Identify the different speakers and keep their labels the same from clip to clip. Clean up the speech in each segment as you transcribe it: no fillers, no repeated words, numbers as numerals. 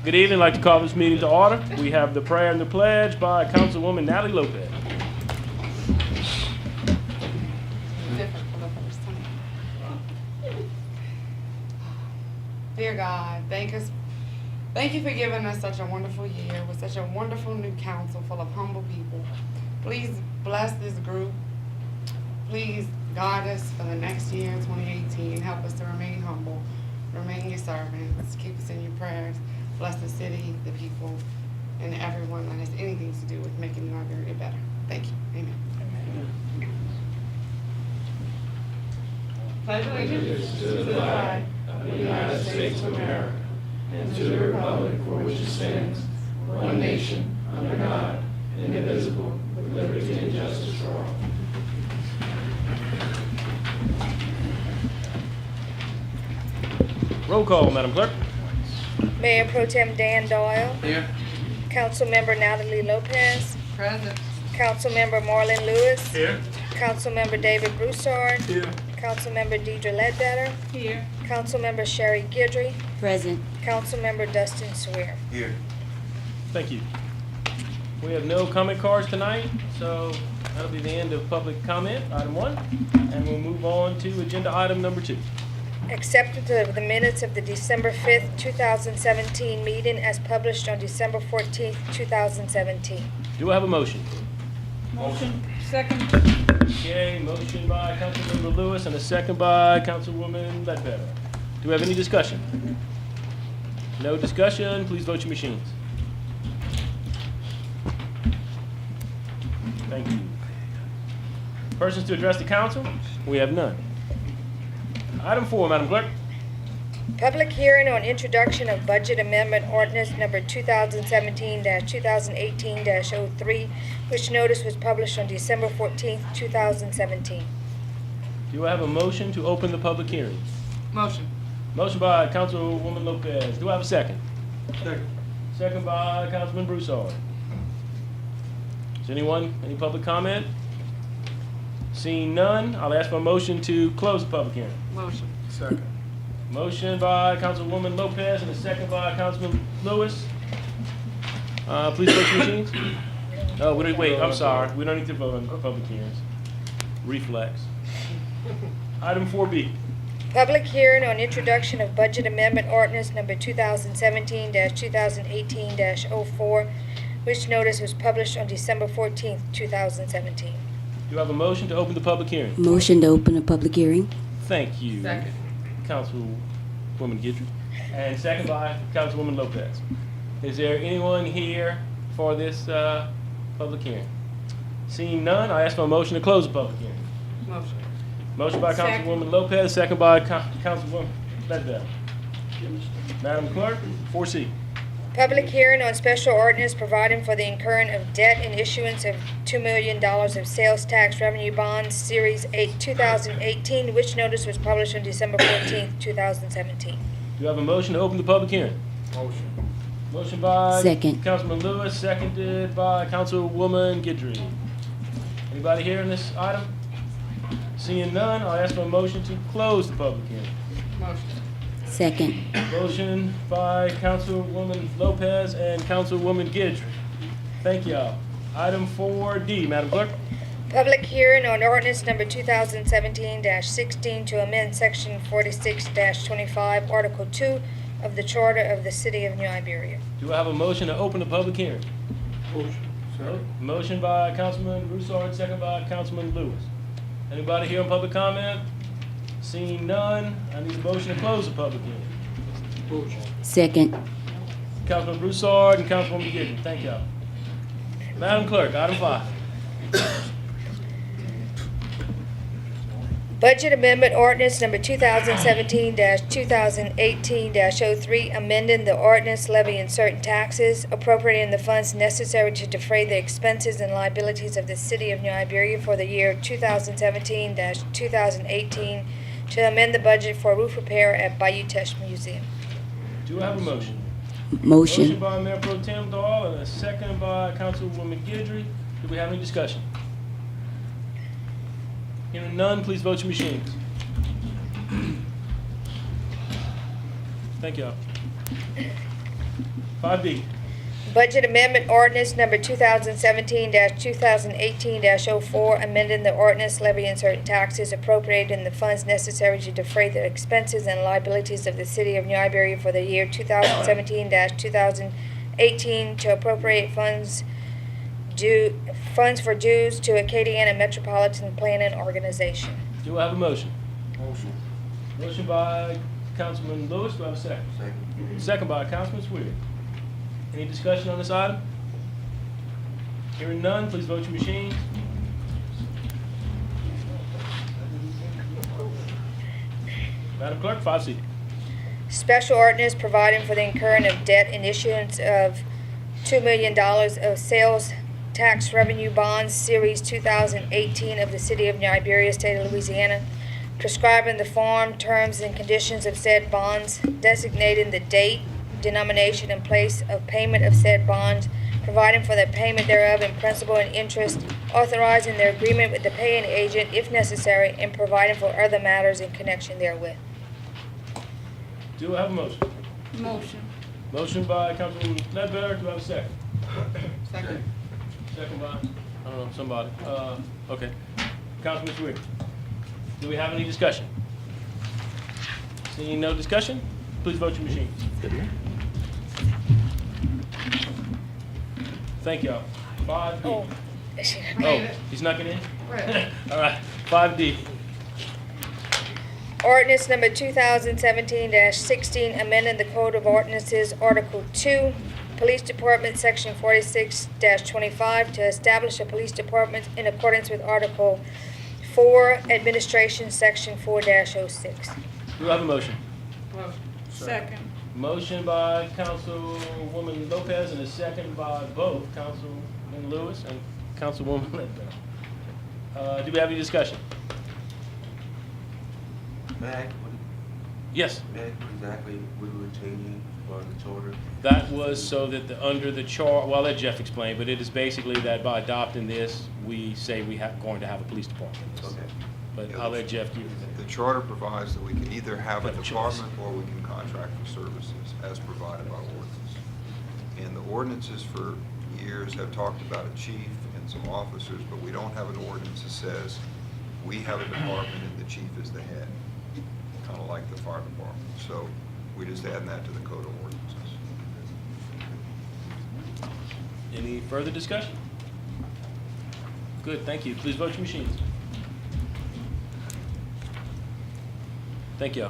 Speaker 1: Good evening. I'd like to call this meeting to order. We have the prayer and the pledge by Councilwoman Natalie Lopez.
Speaker 2: Dear God, thank you for giving us such a wonderful year with such a wonderful new council full of humble people. Please bless this group. Please guide us for the next year, 2018. Help us to remain humble, remain your servants, keep us in your prayers. Bless the city, the people, and everyone that has anything to do with making New Iberia better. Thank you. Amen. Pledge allegiance to the flag of the United States of America and to the republic for which it stands, one nation, under God, indivisible, with liberty and justice for all.
Speaker 1: Roll call, Madam Clerk.
Speaker 3: Mayor Pro Tem Dan Doyle.
Speaker 1: Here.
Speaker 3: Councilmember Natalie Lopez.
Speaker 2: Present.
Speaker 3: Councilmember Marlon Lewis.
Speaker 1: Here.
Speaker 3: Councilmember David Broussard.
Speaker 1: Here.
Speaker 3: Councilmember Deidre Ledbetter.
Speaker 2: Here.
Speaker 3: Councilmember Sherry Guidry.
Speaker 4: Present.
Speaker 3: Councilmember Dustin Swear.
Speaker 1: Here. Thank you. We have no comment cards tonight, so that'll be the end of public comment, item 1. And we'll move on to agenda item number 2.
Speaker 3: Acceptance of the minutes of the December 5th, 2017 meeting as published on December 14th, 2017.
Speaker 1: Do I have a motion?
Speaker 2: Motion. Second.
Speaker 1: Okay, motion by Councilmember Lewis and a second by Councilwoman Ledbetter. Do we have any discussion? No discussion, please vote your machines. Thank you. Persons to address the council? We have none. Item 4, Madam Clerk.
Speaker 3: Public hearing on introduction of budget amendment ordinance number 2017-2018-03, which notice was published on December 14th, 2017.
Speaker 1: Do I have a motion to open the public hearing?
Speaker 2: Motion.
Speaker 1: Motion by Councilwoman Lopez. Do I have a second?
Speaker 5: Second.
Speaker 1: Second by Councilman Broussard. Is anyone, any public comment? Seeing none, I'll ask for a motion to close the public hearing.
Speaker 2: Motion.
Speaker 5: Second.
Speaker 1: Motion by Councilwoman Lopez and a second by Councilman Lewis. Please vote your machines. Oh, wait, I'm sorry. We don't need to vote on public hearings. Reflex. Item 4B.
Speaker 3: Public hearing on introduction of budget amendment ordinance number 2017-2018-04, which notice was published on December 14th, 2017.
Speaker 1: Do I have a motion to open the public hearing?
Speaker 4: Motion to open a public hearing.
Speaker 1: Thank you.
Speaker 2: Second.
Speaker 1: Councilwoman Guidry. And second by Councilwoman Lopez. Is there anyone here for this public hearing? Seeing none, I ask for a motion to close the public hearing.
Speaker 2: Motion.
Speaker 1: Motion by
Speaker 2: Second.
Speaker 1: Councilwoman Lopez, second by Councilwoman Ledbetter. Madam Clerk, 4C.
Speaker 3: Public hearing on special ordinance providing for the incurring of debt and issuance of $2 million of sales tax revenue bonds, Series 8, 2018, which notice was published on December 14th, 2017.
Speaker 1: Do you have a motion to open the public hearing?
Speaker 5: Motion.
Speaker 1: Motion by
Speaker 4: Second.
Speaker 1: Councilman Lewis, seconded by Councilwoman Guidry. Anybody here on this item? Seeing none, I'll ask for a motion to close the public hearing.
Speaker 2: Motion.
Speaker 4: Second.
Speaker 1: Motion by Councilwoman Lopez and Councilwoman Guidry. Thank y'all. Item 4D, Madam Clerk.
Speaker 3: Public hearing on ordinance number 2017-16 to amend section 46-25, Article 2 of the Charter of the City of New Iberia.
Speaker 1: Do I have a motion to open the public hearing?
Speaker 5: Motion. Second.
Speaker 1: Motion by Councilman Broussard, second by Councilman Lewis. Anybody here on public comment? Seeing none, I need a motion to close the public hearing.
Speaker 5: Motion.
Speaker 4: Second.
Speaker 1: Councilman Broussard and Councilwoman Guidry, thank y'all. Madam Clerk, item 5.
Speaker 3: Budget amendment ordinance number 2017-2018-03, amending the ordinance levying certain taxes, appropriating the funds necessary to defray the expenses and liabilities of the City of New Iberia for the year 2017-2018, to amend the budget for roof repair at Bayou Teche Museum.
Speaker 1: Do I have a motion?
Speaker 4: Motion.
Speaker 1: Motion by Mayor Pro Tem Dahl and a second by Councilwoman Guidry. Do we have any discussion? Hearing none, please vote your machines. Thank y'all. 5B.
Speaker 3: Budget Amendment Ordinance Number 2017-2018-04, amending the ordinance levying certain taxes, appropriating the funds necessary to defray the expenses and liabilities of the City of New Iberia for the year 2017-2018, to appropriate funds for dues to Acadiana Metropolitan Planning Organization.
Speaker 1: Do I have a motion?
Speaker 5: Motion.
Speaker 1: Motion by Councilman Lewis. Do I have a second?
Speaker 5: Second.
Speaker 1: Second by Councilman Swear. Any discussion on this item? Hearing none, please vote your machines. Madam Clerk, 5C.
Speaker 3: Special ordinance providing for the incurring of debt and issuance of $2 million of sales tax revenue bonds, Series 2018 of the City of New Iberia, State of Louisiana, prescribing the form, terms, and conditions of said bonds, designating the date, denomination, and place of payment of said bonds, providing for the payment thereof in principal and interest, authorizing their agreement with the paying agent if necessary, and providing for other matters in connection therewith.
Speaker 1: Do I have a motion?
Speaker 2: Motion.
Speaker 1: Motion by Councilman Ledbetter. Do I have a second?
Speaker 2: Second.
Speaker 1: Second by, I don't know, somebody. Okay. Councilman Swear. Do we have any discussion? Seeing no discussion, please vote your machines. Thank y'all. 5D.
Speaker 3: Oh,
Speaker 1: Oh, he snuck it in?
Speaker 2: Right.
Speaker 1: All right, 5D.
Speaker 3: Ordinance number 2017-16, amending the Code of Ordinances, Article 2, Police Department, Section 46-25, to establish a police department in accordance with Article 4, Administration, Section 4-06.
Speaker 1: Do I have a motion?
Speaker 2: Motion. Second.
Speaker 1: Motion by Councilwoman Lopez and a second by both Councilman Lewis and Councilwoman Ledbetter. Do we have any discussion? Yes.
Speaker 6: What exactly we were changing for the charter?
Speaker 1: That was so that under the chart, well, I'll let Jeff explain, but it is basically that by adopting this, we say we have going to have a police department.
Speaker 6: Okay.
Speaker 1: But I'll let Jeff give you
Speaker 7: The charter provides that we can either have a
Speaker 1: Have a choice.
Speaker 7: department or we can contract for services as provided by ordinance. And the ordinances for years have talked about a chief and some officers, but we don't have an ordinance that says we have a department and the chief is the head, kind of like the fire department. So we just add that to the code of ordinances.
Speaker 1: Any further discussion? Good, thank you. Please vote your machines. Thank you.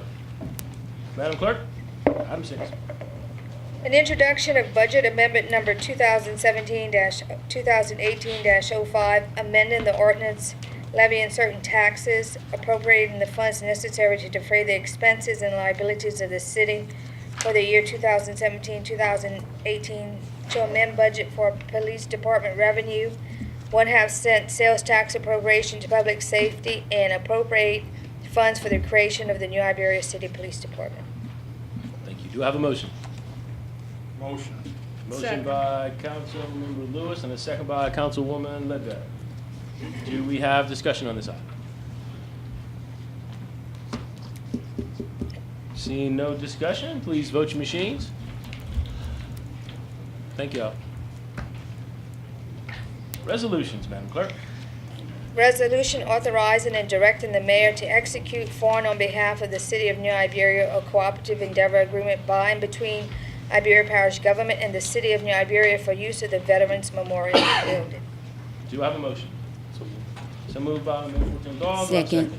Speaker 1: Madam Clerk, item 6.
Speaker 3: An introduction of Budget Amendment Number 2017-2018-05, amending the ordinance levying certain taxes, appropriating the funds necessary to defray the expenses and liabilities of the city for the year 2017-2018, to amend budget for police department revenue, 1/2 cent sales tax appropriation to public safety, and appropriate funds for the creation of the New Iberia City Police Department.
Speaker 1: Thank you. Do I have a motion?
Speaker 5: Motion.
Speaker 1: Motion
Speaker 2: Second.
Speaker 1: by Councilmember Lewis and a second by Councilwoman Ledbetter. Do we have discussion on this item? Seeing no discussion, please vote your machines. Thank you all. Resolutions, Madam Clerk.
Speaker 3: Resolution authorizing and directing the mayor to execute for and on behalf of the City of New Iberia a cooperative endeavor agreement by and between Iberia Parish Government and the City of New Iberia for use of the Veterans Memorial Building.
Speaker 1: Do I have a motion? So moved by Mayor Tim Dawes. Do I have a
Speaker 4: Second.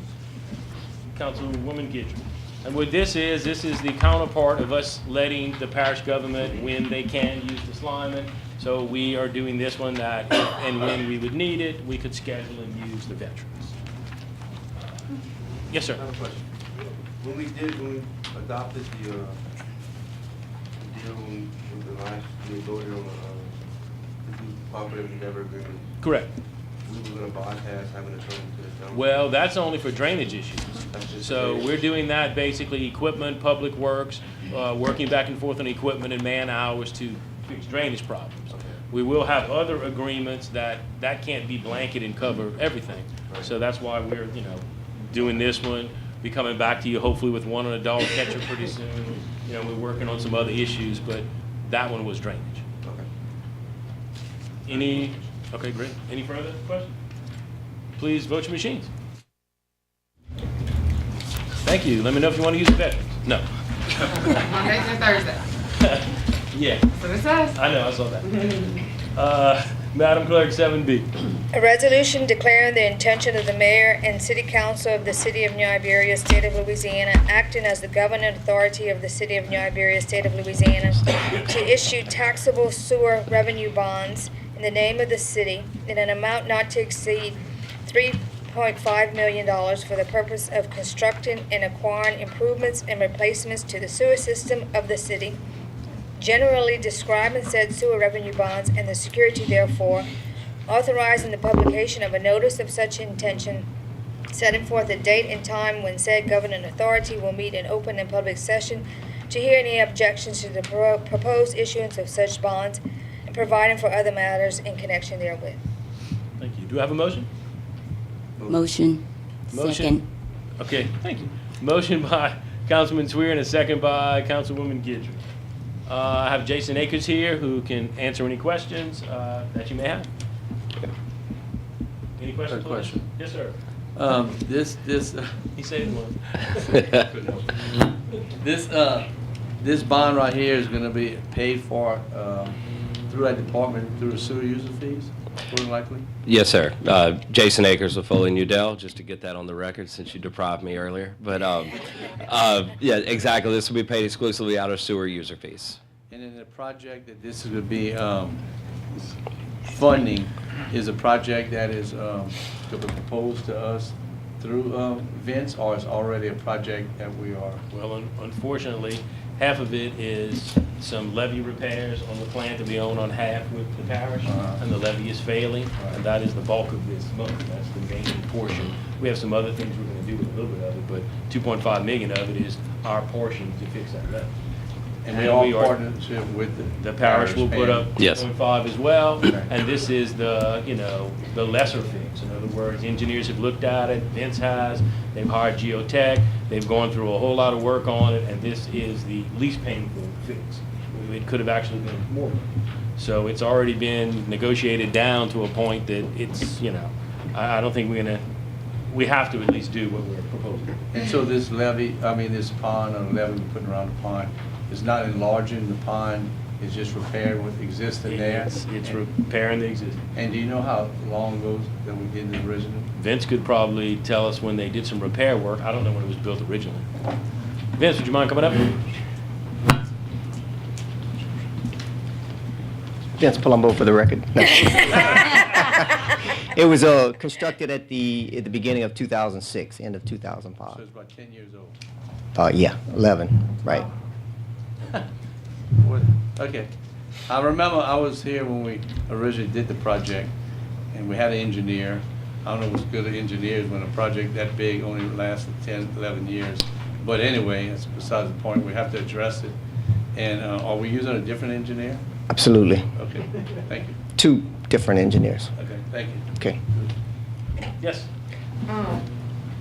Speaker 1: Councilwoman Guidry. And what this is the counterpart of us letting the parish government, when they can, use this lineman. So we are doing this one that, if and when we would need it, we could schedule and use the veterans. Yes, sir.
Speaker 6: I have a question. When we adopted the deal with the last, we voted on the cooperative endeavor agreement,
Speaker 1: Correct.
Speaker 6: we were gonna bypass having to come to the council.
Speaker 1: Well, that's only for drainage issues.
Speaker 6: That's just
Speaker 1: So
Speaker 6: curious.
Speaker 1: we're doing that basically equipment, public works, working back and forth on equipment and man hours to fix drainage problems.
Speaker 6: Okay.
Speaker 1: We will have other agreements that can't be blanket and cover everything.
Speaker 6: Right.
Speaker 1: So that's why we're, doing this one, be coming back to you hopefully with one on a dog catcher pretty soon. We're working on some other issues, but That one was drainage.
Speaker 6: Okay.
Speaker 1: Okay, great. Any further questions? Please vote your machines. Thank you. Let me know if you want to use the veterans. No.
Speaker 2: Monday through Thursday.
Speaker 1: Yeah,
Speaker 2: So it says.
Speaker 1: I know, I saw that. Madam Clerk, 7B.
Speaker 3: A resolution declaring the intention of the mayor and city council of the city of New Iberia, state of Louisiana, acting as the governing authority of the city of New Iberia, state of Louisiana, to issue taxable sewer revenue bonds in the name of the city in an amount not to exceed $3.5 million for the purpose of constructing and acquiring improvements and replacements to the sewer system of the city, generally describing said sewer revenue bonds and the security therefore, authorizing the publication of a notice of such intention, setting forth a date and time when said governing authority will meet in open and public session to hear any objections to the proposed issuance of such bonds, and providing for other matters in connection therewith.
Speaker 1: Thank you. Do I have a motion?
Speaker 4: Motion.
Speaker 1: Motion.
Speaker 4: Second.
Speaker 1: Okay, thank you. Motion by Councilman Swear and a second by Councilwoman Guidry. I have Jason Akers here who can answer any questions that you may have. Any questions?
Speaker 8: Got a question.
Speaker 1: Yes, sir.
Speaker 8: This
Speaker 1: He said one.
Speaker 8: this bond right here is gonna be paid for, through that department, through the sewer user fees, more than likely?
Speaker 9: Yes, sir. Jason Akers with Foley Newdell, just to get that on the record since you deprived me earlier. But, yeah, exactly. This will be paid exclusively out of sewer user fees.
Speaker 8: And then the project that this is gonna be, funding is a project that is, to be proposed to us through, Vince, or is already a project that we are?
Speaker 1: Well, unfortunately, half of it is some levee repairs on the plant that we own on half with the parish, and the levee is failing, and that is the bulk of this money. That's the main portion. We have some other things we're gonna do with a little bit of it, but 2.5 million of it is our portion to fix that levee.
Speaker 8: And we are partnership with
Speaker 1: The parish will put up
Speaker 9: Yes.
Speaker 1: 2.5 as well,
Speaker 8: Okay.
Speaker 1: and this is the, the lesser fix. In other words, engineers have looked at it, Vince has, they've hired geotech, they've gone through a whole lot of work on it, and this is the least painful fix. It could have actually been more. So it's already been negotiated down to a point that it's, I don't think we have to at least do what we're proposing.
Speaker 8: And so this levee, this pond or levee we're putting around the pond is not enlarging the pond, it's just repairing what existed there?
Speaker 1: It's repairing the existing.
Speaker 8: And do you know how long ago that we did the original?
Speaker 1: Vince could probably tell us when they did some repair work. I don't know when it was built originally. Vince, would you mind coming up?
Speaker 10: Vince Palumbo for the record. No. It was constructed at the beginning of 2006, end of 2005.
Speaker 8: So it's about 10 years old.
Speaker 10: Yeah, 11, right.
Speaker 8: What? Okay. I remember I was here when we originally did the project, and we had an engineer. I don't know what's good at engineers when a project that big only lasted 10, 11 years. But anyway, that's besides the point. We have to address it. And are we using a different engineer?
Speaker 10: Absolutely.
Speaker 8: Okay, thank you.
Speaker 10: 2 different engineers.
Speaker 8: Okay, thank you.
Speaker 10: Okay.
Speaker 1: Yes.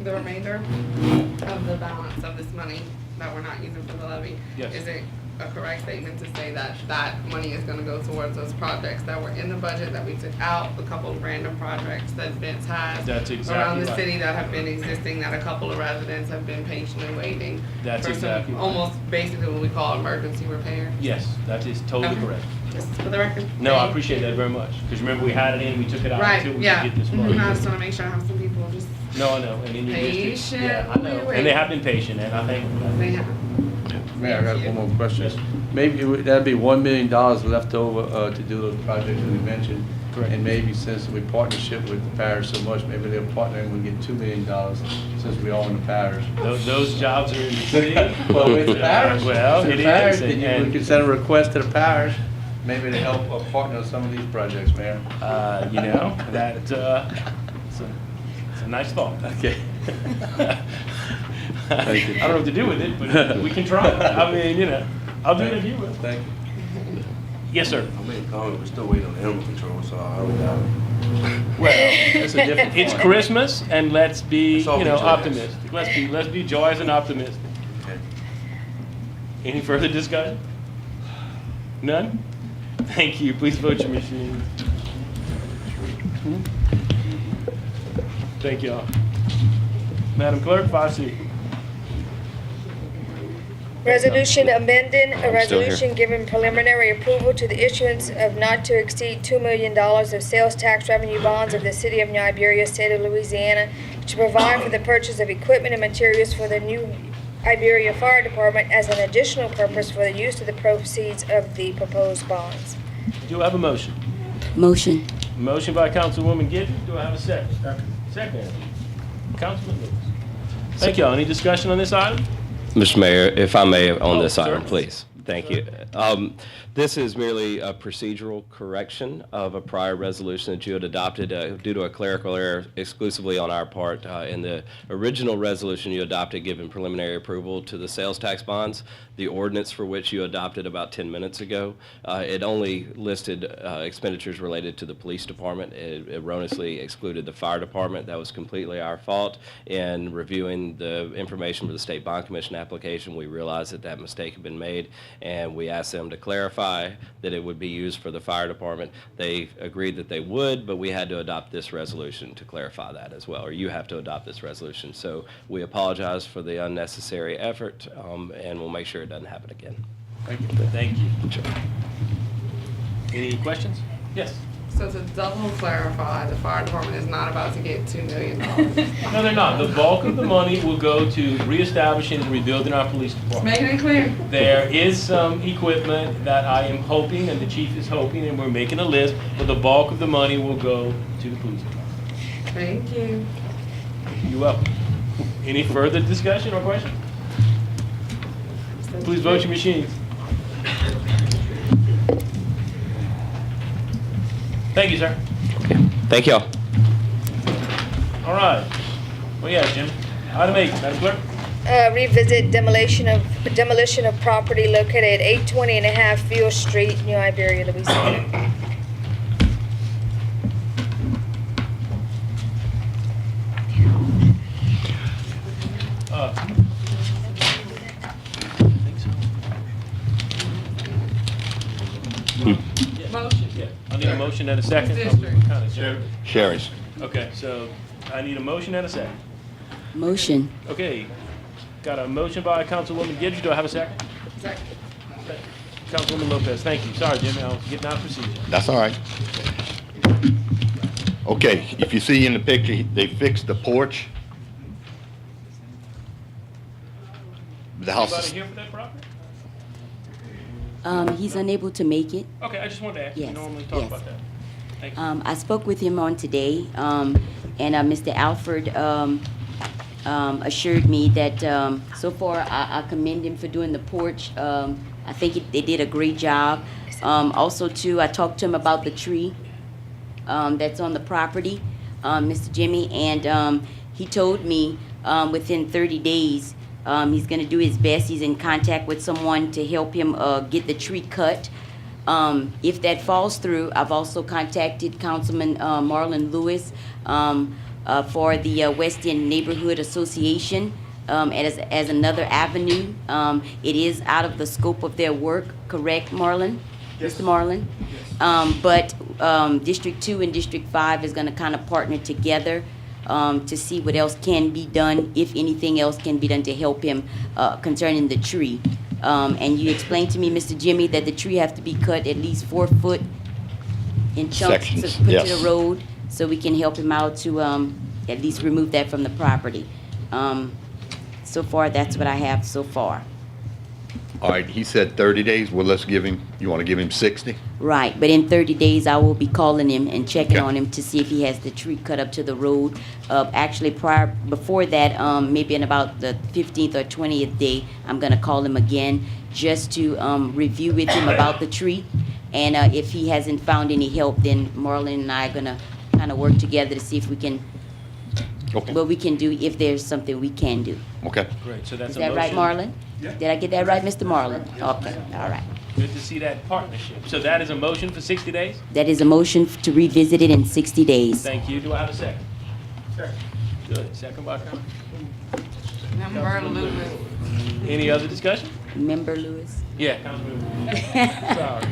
Speaker 2: The remainder of the balance of this money that we're not using for the levy,
Speaker 1: Yes.
Speaker 2: is it a correct statement to say that that money is gonna go towards those projects that were in the budget that we took out, a couple of random projects that Vince has
Speaker 1: That's exactly
Speaker 2: around the
Speaker 1: right.
Speaker 2: city that have been existing, that a couple of residents have been patiently waiting
Speaker 1: That's
Speaker 2: for
Speaker 1: exactly
Speaker 2: some,
Speaker 1: right.
Speaker 2: almost basically what we call emergency repair?
Speaker 1: Yes, that is totally
Speaker 2: Okay.
Speaker 1: correct.
Speaker 2: Just for the record.
Speaker 1: No, I appreciate that very much. Because remember, we had it in, we took it out
Speaker 2: Right,
Speaker 1: until we
Speaker 2: yeah.
Speaker 1: could get this
Speaker 2: Mhm,
Speaker 1: money.
Speaker 2: I just wanna make sure I have some people just,
Speaker 1: No, I know. And in your district, yeah, I know.
Speaker 2: Patiently
Speaker 1: And they have been patient, and I think.
Speaker 2: they have.
Speaker 8: Mayor, I got
Speaker 2: Thank you.
Speaker 8: one more question.
Speaker 1: Yes.
Speaker 8: Maybe that'd be $1 million left over to do those projects that we mentioned.
Speaker 1: Correct.
Speaker 8: And maybe since we partnership with the parish so much, maybe they'll partner and we'll get $2 million since we own the parish.
Speaker 1: Those jobs are in the city.
Speaker 8: Well, with the parish.
Speaker 1: Well,
Speaker 8: With
Speaker 1: it
Speaker 8: the parish,
Speaker 1: is.
Speaker 8: then you
Speaker 1: and-
Speaker 8: could send a request to the parish, maybe to help partner on some of these projects, Mayor.
Speaker 1: That, it's a nice thought.
Speaker 8: Okay. Thank you.
Speaker 1: I don't know what to do with it, but we can try. I mean, I'll do it if you will.
Speaker 8: Thank you.
Speaker 1: Yes, sir.
Speaker 6: I made a comment, we're still waiting on the animal control, so I already got it.
Speaker 1: Well,
Speaker 8: That's a different
Speaker 1: it's
Speaker 8: point.
Speaker 1: Christmas, and let's be,
Speaker 6: Let's all be joyous.
Speaker 1: optimistic. Let's be joyous and optimistic.
Speaker 6: Okay.
Speaker 1: Any further discussion? None? Thank you. Please vote your machines. Thank y'all. Madam Clerk, 5C.
Speaker 3: Resolution amending a
Speaker 9: still here.
Speaker 3: resolution giving preliminary approval to the issuance of not to exceed $2 million of sales tax revenue bonds of the city of New Iberia, state of Louisiana, to provide for the purchase of equipment and materials for the new Iberia Fire Department as an additional purpose for the use of the proceeds of the proposed bonds.
Speaker 1: Do I have a motion?
Speaker 4: Motion.
Speaker 1: Motion by Councilwoman Giddy. Do I have a second? Second. Councilman Lewis. Thank y'all. Any discussion on this item?
Speaker 9: Mr. Mayor, if I may, on
Speaker 1: Oh,
Speaker 9: this item,
Speaker 1: certainly.
Speaker 9: please. Thank you. This is merely a procedural correction of a prior resolution that you had adopted due to a clerical error exclusively on our part. In the original resolution you adopted giving preliminary approval to the sales tax bonds, the ordinance for which you adopted about 10 minutes ago, it only listed expenditures related to the police department. It erroneously excluded the fire department. That was completely our fault. In reviewing the information for the State Bond Commission application, we realized that that mistake had been made, and we asked them to clarify that it would be used for the fire department. They agreed that they would, but we had to adopt this resolution to clarify that as well, or you have to adopt this resolution. So we apologize for the unnecessary effort, and we'll make sure it doesn't happen again.
Speaker 1: Thank you. Thank you.
Speaker 9: Sure.
Speaker 1: Any questions? Yes.
Speaker 2: So to double clarify, the fire department is not about to get $2 million.
Speaker 1: No, they're not. The bulk of the money will go to reestablishing and rebuilding our police department.
Speaker 2: Making it clear.
Speaker 1: There is some equipment that I am hoping, and the chief is hoping, and we're making a list, but the bulk of the money will go to the police department.
Speaker 2: Thank you.
Speaker 1: You're welcome. Any further discussion or question? Please vote your machines. Thank you, sir.
Speaker 9: Thank y'all.
Speaker 1: All right. Well, yeah, Jim. Item 8, Madam Clerk.
Speaker 3: Revisit demolition of property located at 820 and a half Field Street, New Iberia, Louisiana.
Speaker 2: Motion.
Speaker 1: Yeah, I need a motion and a second.
Speaker 2: District.
Speaker 1: Kind of jumped.
Speaker 5: Sherry's.
Speaker 1: Okay, so I need a motion and a second.
Speaker 4: Motion.
Speaker 1: Okay, got a motion by Councilwoman Gidry. Do I have a second?
Speaker 2: Second.
Speaker 1: Councilwoman Lopez, thank you. Sorry, Jimmy, I was getting out of procedure.
Speaker 5: That's all right. Okay, if you see in the picture, they fixed the porch. The house
Speaker 1: Anybody
Speaker 5: is,
Speaker 1: here for that property?
Speaker 4: He's unable to make it.
Speaker 1: Okay, I just wanted to ask. We
Speaker 4: Yes,
Speaker 1: normally talk
Speaker 4: yes.
Speaker 1: about that. Thank you.
Speaker 4: I spoke with him on today, and Mr. Alford assured me that so far I commend him for doing the porch. I think they did a great job. Also, too, I talked to him about the tree that's on the property, Mr. Jimmy, and he told me within 30 days he's going to do his best. He's in contact with someone to help him get the tree cut. If that falls through, I've also contacted Councilman Marlon Lewis for the West End Neighborhood Association as another avenue. It is out of the scope of their work, correct, Marlon?
Speaker 5: Yes.
Speaker 4: Mr. Marlon?
Speaker 5: Yes.
Speaker 4: But District 2 and District 5 is going to kind of partner together to see what else can be done, if anything else can be done to help him concerning the tree. And you explained to me, Mr. Jimmy, that the tree have to be cut at least 4 foot in chunks
Speaker 5: Sections,
Speaker 4: to put to
Speaker 5: yes.
Speaker 4: the road, so we can help him out to at least remove that from the property. So far, that's what I have so far.
Speaker 5: all right, he said 30 days. Well, let's give him, you want to give him 60?
Speaker 4: Right, but in 30 days, I will be calling him and checking
Speaker 5: Okay.
Speaker 4: on him to see if he has the tree cut up to the road. Actually, before that, maybe in about the 15th or 20th day, I'm gonna call him again just to review with him about the tree. And if he hasn't found any help, then Marlon and I are gonna kind of work together to see if we can,
Speaker 5: Okay,
Speaker 4: what we can do, if there's something we can do.
Speaker 5: okay.
Speaker 1: Great, so that's
Speaker 4: Is
Speaker 1: a
Speaker 4: that right,
Speaker 1: motion.
Speaker 4: Marlon? Did I get that right, Mr. Marlon? Okay, all right.
Speaker 1: Good to see that partnership. So that is a motion for 60 days?
Speaker 4: That is a motion to revisit it in 60 days.
Speaker 1: Thank you. Do I have a second? Second. Good. Second by Councilman.
Speaker 2: Member Lewis.
Speaker 1: Any other discussion?
Speaker 4: Member Lewis?
Speaker 1: Yeah, Councilman. Sorry.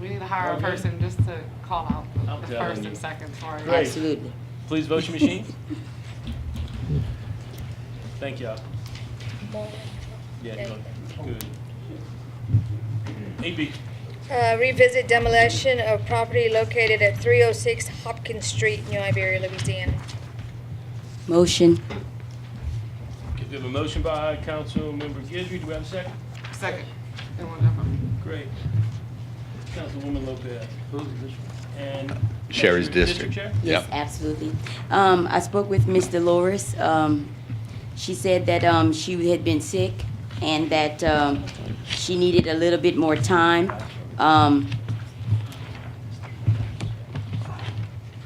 Speaker 2: We need to hire a
Speaker 1: Okay.
Speaker 2: person just to call out
Speaker 1: I'm
Speaker 2: the
Speaker 1: telling
Speaker 2: first
Speaker 1: you.
Speaker 2: and second for you.
Speaker 1: Great.
Speaker 4: Absolutely.
Speaker 1: Please vote your machines. Thank y'all. Yeah, good. 8B.
Speaker 3: Revisit demolition of property located at 306 Hopkins Street, New Iberia, Louisiana.
Speaker 4: Motion.
Speaker 1: We have a motion by Councilmember Guidry. Do we have a second?
Speaker 2: Second. Anyone different?
Speaker 1: Great. Councilwoman Lopez. And.
Speaker 5: Sherry's district.
Speaker 1: Chair?
Speaker 4: Yes,
Speaker 5: Yeah.
Speaker 4: absolutely. I spoke with Ms. Dolores. She said that she had been sick and that she needed a little bit more time.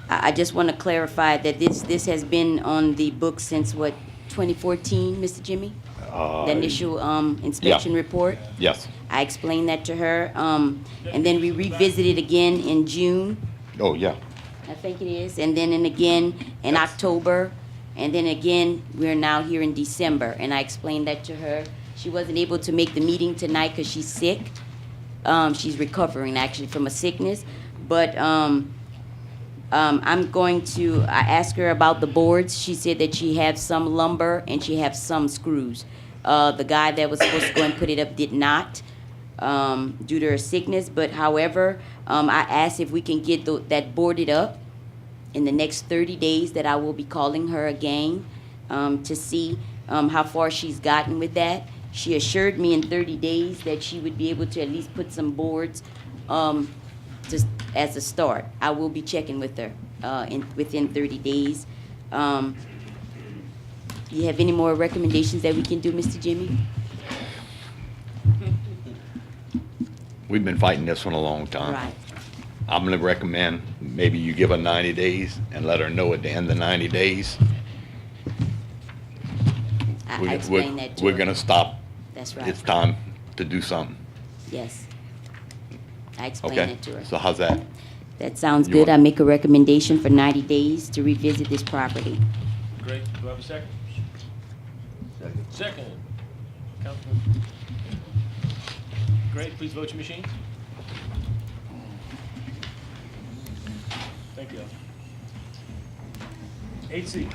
Speaker 4: I just want to clarify that this has been on the books since what, 2014, Mr. Jimmy? The initial inspection report?
Speaker 5: Yes.
Speaker 4: I explained that to her. And then we revisited again in June.
Speaker 5: Oh, yeah.
Speaker 4: I think it is, and then again in October, and then again, we're now here in December, and I explained that to her. She wasn't able to make the meeting tonight because she's sick. She's recovering actually from a sickness, but I asked her about the boards. She said that she has some lumber and she has some screws. The guy that was supposed to go and put it up did not, due to her sickness, but however, I asked if we can get that boarded up in the next 30 days, that I will be calling her again to see how far she's gotten with that. She assured me in 30 days that she would be able to at least put some boards just as a start. I will be checking with her within 30 days. You have any more recommendations that we can do, Mr. Jimmy?
Speaker 5: We've been fighting this one a long time.
Speaker 4: Right.
Speaker 5: I'm gonna recommend maybe you give her 90 days and let her know at the end of 90 days.
Speaker 4: I explained that to
Speaker 5: We're
Speaker 4: her.
Speaker 5: gonna stop.
Speaker 4: That's right.
Speaker 5: It's time to do something.
Speaker 4: Yes. I explained
Speaker 5: Okay?
Speaker 4: it to her.
Speaker 5: So how's that?
Speaker 4: That sounds
Speaker 5: You
Speaker 4: good.
Speaker 5: want-
Speaker 4: I make a recommendation for 90 days to revisit this property.
Speaker 1: Great. Do I have a second?
Speaker 6: Second.
Speaker 1: Second. Councilman. Great. Please vote your machines. Thank you. 8C.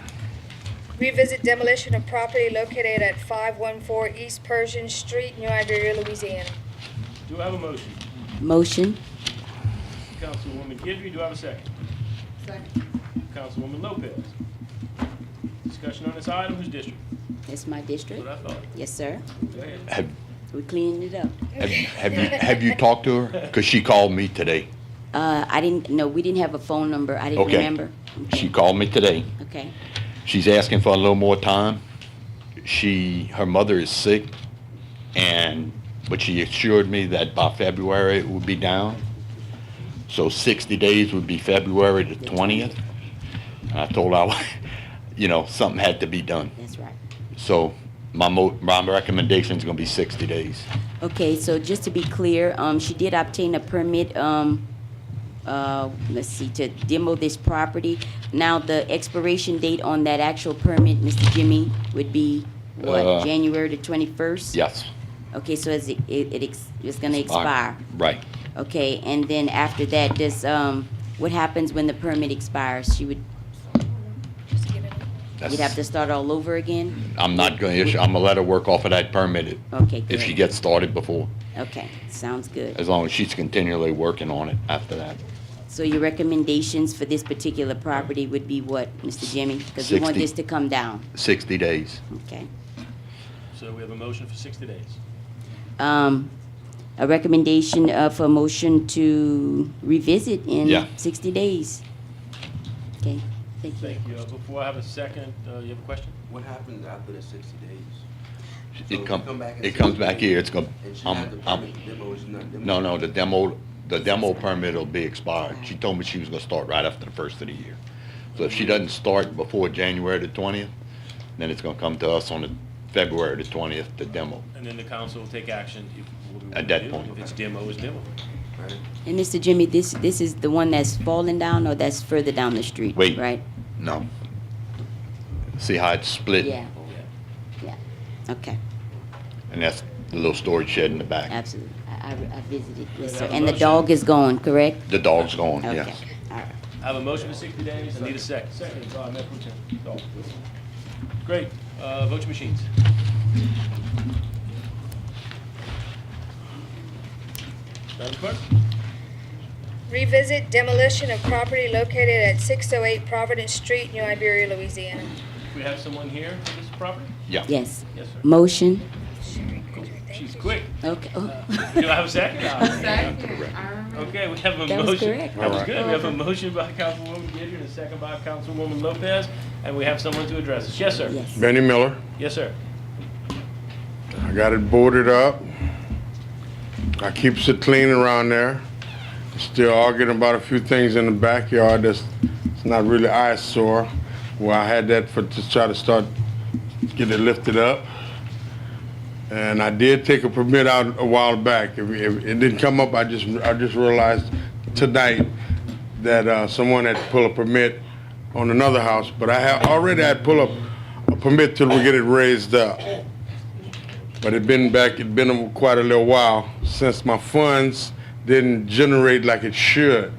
Speaker 3: Revisit demolition of property located at 514 East Persian Street, New Iberia, Louisiana.
Speaker 1: Do I have a motion?
Speaker 4: Motion.
Speaker 1: Councilwoman Guidry, do I have a second?
Speaker 2: Second.
Speaker 1: Councilwoman Lopez. Discussion on this item, whose district?
Speaker 4: That's my district.
Speaker 1: That's what I thought.
Speaker 4: Yes, sir.
Speaker 1: Go ahead.
Speaker 4: We're cleaning it up.
Speaker 5: Have you talked to her? Because she called me today.
Speaker 4: I didn't, no, we didn't have a phone number. I didn't
Speaker 5: Okay.
Speaker 4: remember.
Speaker 5: She called me today.
Speaker 4: Okay.
Speaker 5: She's asking for a little more time. Her mother is sick, but she assured me that by February it would be down. So 60 days would be February the 20th. And I told her, something had to be done.
Speaker 4: That's right.
Speaker 5: So my recommendation is gonna be 60 days.
Speaker 4: Okay, so just to be clear, she did obtain a permit, let's see, to demo this property. Now, the expiration date on that actual permit, Mr. Jimmy, would be what, January the 21st?
Speaker 5: Yes.
Speaker 4: Okay, so it's gonna expire.
Speaker 5: Right.
Speaker 4: Okay, and then after that, what happens when the permit expires? You'd have to start all over again?
Speaker 5: I'm not gonna issue, I'm gonna let her work off of that permit
Speaker 4: Okay,
Speaker 5: if she
Speaker 4: good.
Speaker 5: gets started before,
Speaker 4: Okay, sounds good.
Speaker 5: as long as she's continually working on it after that.
Speaker 4: So your recommendations for this particular property would be what, Mr. Jimmy? Because we want
Speaker 5: 60.
Speaker 4: this to come down.
Speaker 5: 60 days.
Speaker 4: Okay.
Speaker 1: So we have a motion for 60 days.
Speaker 4: A recommendation for a motion to revisit in
Speaker 5: Yeah.
Speaker 4: 60 days. Okay, thank you.
Speaker 1: Thank you. Before I have a second, you have a question?
Speaker 6: What happens after the 60 days? So
Speaker 5: It
Speaker 6: we
Speaker 5: come,
Speaker 6: come back in
Speaker 5: it comes
Speaker 6: 60
Speaker 5: back
Speaker 6: days,
Speaker 5: here, it's gonna,
Speaker 6: And she has the permit to demo, it's not demo.
Speaker 5: no, the demo permit will be expired. She told me she was gonna start right after the first of the year. So if she doesn't start before January the 20th, then it's gonna come to us on the February the 20th to demo.
Speaker 1: And then the council will take action if what we want
Speaker 5: At
Speaker 1: to
Speaker 5: that
Speaker 1: do.
Speaker 5: point.
Speaker 1: If it's demo, it's demo.
Speaker 6: Right?
Speaker 4: And Mr. Jimmy, this is the one that's falling down or that's further down the street?
Speaker 5: Wait.
Speaker 4: Right?
Speaker 5: No. See how it's split?
Speaker 4: Yeah, yeah. Okay.
Speaker 5: And that's the little storage shed in the back.
Speaker 4: Absolutely. I visited, yes,
Speaker 1: Have
Speaker 4: sir.
Speaker 1: a
Speaker 4: And the
Speaker 1: motion?
Speaker 4: dog is gone, correct?
Speaker 5: The dog's gone,
Speaker 4: Okay,
Speaker 5: yes.
Speaker 4: all right.
Speaker 1: I have a motion for 60 days. I need a second. Second by Mayor Pro Tem Dahl. Great. Vote your machines. Madam Clerk?
Speaker 3: Revisit demolition of property located at 608 Providence Street, New Iberia, Louisiana.
Speaker 1: We have someone here for this property?
Speaker 5: Yeah.
Speaker 4: Yes.
Speaker 1: Yes, sir.
Speaker 4: Motion?
Speaker 1: She's quick.
Speaker 4: Okay. Oh.
Speaker 1: Do I have a second?
Speaker 2: Second,
Speaker 1: Okay, we have a
Speaker 4: That was
Speaker 1: motion.
Speaker 4: correct.
Speaker 1: That was good. We have a motion by Councilwoman Gideon and a second by Councilwoman Lopez, and we have someone to address us. Yes, sir.
Speaker 4: Yes.
Speaker 11: Benny Miller.
Speaker 1: Yes, sir.
Speaker 11: I got it boarded up. I keeps it clean around there. Still arguing about a few things in the backyard that's it's not really eyesore. Well, I had that to try to start get it lifted up. And I did take a permit out a while back. If it didn't come up, I just realized tonight that someone had pulled a permit on another house, but I already had pulled up a permit till we get it raised up. But it'd been quite a little while since my funds didn't generate like it should,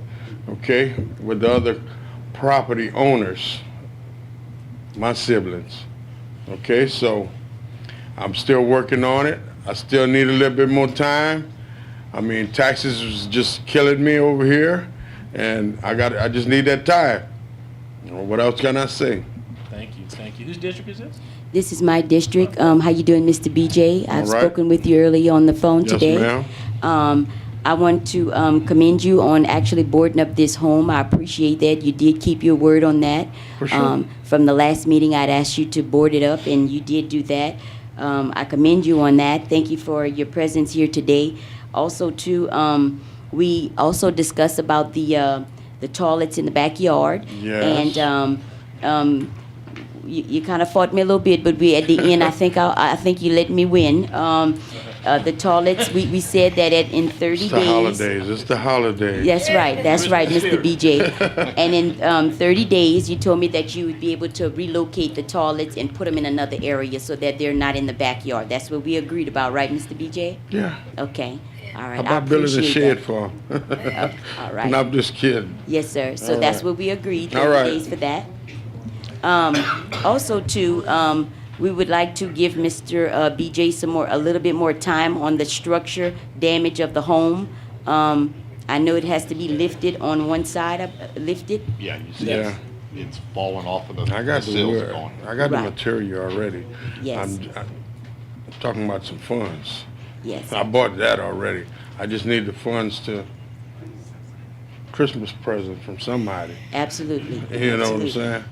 Speaker 11: okay, with the other property owners, my siblings, okay, so I'm still working on it. I still need a little bit more time. I mean, taxes was just killing me over here, and I just need that time. You know, what else can I say?
Speaker 1: Thank you. Thank you. Whose district is this?
Speaker 4: This is my district. How you doing, Mr. BJ? I've
Speaker 11: All right.
Speaker 4: spoken with you earlier on the phone
Speaker 11: Yes,
Speaker 4: today.
Speaker 11: ma'am.
Speaker 4: I want to commend you on actually boarding up this home. I appreciate that. You did keep your word on that.
Speaker 11: For sure.
Speaker 4: From the last meeting, I'd asked you to board it up, and you did do that. I commend you on that. Thank you for your presence here today. Also, too, we also discussed about the toilets in the backyard.
Speaker 11: Yes.
Speaker 4: And you kind of fought me a little bit, but we at the end, I think you let me win. The toilets, we said that in 30
Speaker 11: It's
Speaker 4: days.
Speaker 11: the holidays. It's the holidays.
Speaker 4: That's right, Mr. BJ. And in 30 days, you told me that you would be able to relocate the toilets and put them in another area so that they're not in the backyard. That's what we agreed about, right, Mr. BJ?
Speaker 11: Yeah.
Speaker 4: Okay, all right.
Speaker 11: How
Speaker 4: I
Speaker 11: about building a
Speaker 4: appreciate
Speaker 11: shed
Speaker 4: that.
Speaker 11: for 'em?
Speaker 4: All right.
Speaker 11: And I'm just kidding.
Speaker 4: Yes, sir. So
Speaker 11: All
Speaker 4: that's
Speaker 11: right.
Speaker 4: what we agreed,
Speaker 11: All
Speaker 4: 30
Speaker 11: right.
Speaker 4: days for that. Also, too, we would like to give Mr. BJ a little bit more time on the structure damage of the home. I know it has to be lifted on one side, lifted.
Speaker 5: Yeah, you see
Speaker 11: Yeah.
Speaker 5: it's falling off of the
Speaker 11: I got the
Speaker 5: sills
Speaker 11: wood.
Speaker 5: gone.
Speaker 11: I got the
Speaker 4: Right.
Speaker 11: material already.
Speaker 4: Yes.
Speaker 11: I'm talking about some funds.
Speaker 4: Yes.
Speaker 11: I bought that already. I just need the funds to Christmas present from somebody.
Speaker 4: Absolutely.
Speaker 11: You know what I'm
Speaker 4: Absolutely.
Speaker 11: saying?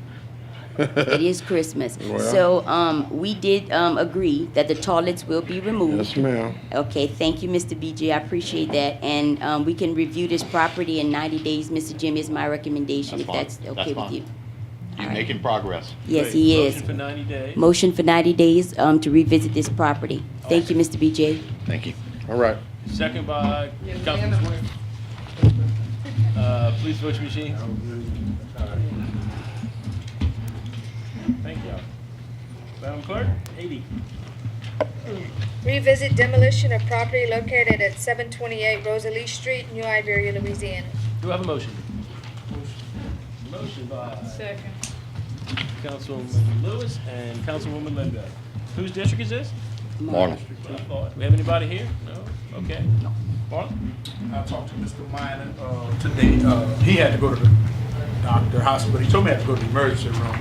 Speaker 4: It is Christmas.
Speaker 11: Well.
Speaker 4: So, we did, agree that the toilets will be removed.
Speaker 11: Yes, ma'am.
Speaker 4: Okay, thank you, Mr. BJ, I appreciate that. And, we can review this property in 90 days, Mr. Jim, is my recommendation, if
Speaker 5: That's
Speaker 4: that's
Speaker 5: fine.
Speaker 4: okay
Speaker 5: That's
Speaker 4: with
Speaker 5: fine.
Speaker 4: you.
Speaker 5: You're
Speaker 4: All right.
Speaker 5: making progress.
Speaker 4: Yes,
Speaker 1: Great.
Speaker 4: he is.
Speaker 1: Motion for 90 days.
Speaker 4: Motion for 90 days, to revisit this property. Thank you, Mr. BJ.
Speaker 5: Thank you.
Speaker 11: All right.
Speaker 1: Second by Councilman Swear. Please vote your machines. Thank you. Madam Clerk, 80.
Speaker 3: Revisit demolition of property located at 728 Rosalie Street, New Iberia, Louisiana.
Speaker 1: Do I have a motion? Motion by
Speaker 2: Second.
Speaker 1: Councilwoman Lewis and Councilwoman Ledbetter. Whose district is this?
Speaker 5: Marlon.
Speaker 1: We have anybody here? No? Okay. No. Marlon?
Speaker 12: I talked to Mr. Minor today. He had to go to the doctor, hospital. He told me I had to go to the emergency room.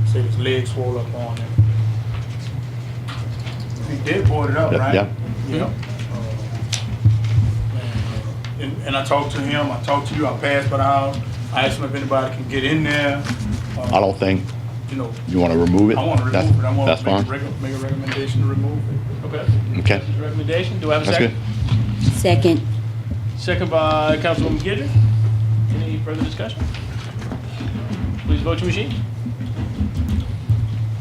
Speaker 12: Said his leg swole up on him. He did board it up,
Speaker 5: Yeah,
Speaker 12: right?
Speaker 5: yeah.
Speaker 12: Yeah. And I talked to him. I talked to you. I passed by the house. I asked him if anybody can get in there.
Speaker 5: I don't think
Speaker 12: You know,
Speaker 5: you want to remove it.
Speaker 12: I want to
Speaker 5: That's-
Speaker 12: remove it. I want
Speaker 5: That's
Speaker 12: to make
Speaker 5: fine.
Speaker 12: make a recommendation to remove it.
Speaker 1: Okay.
Speaker 5: Okay.
Speaker 1: That's his recommendation. Do I have a
Speaker 5: That's
Speaker 1: second?
Speaker 5: good.
Speaker 4: Second.
Speaker 1: Second by Councilwoman Gideon. Any further discussion? Please vote your machine.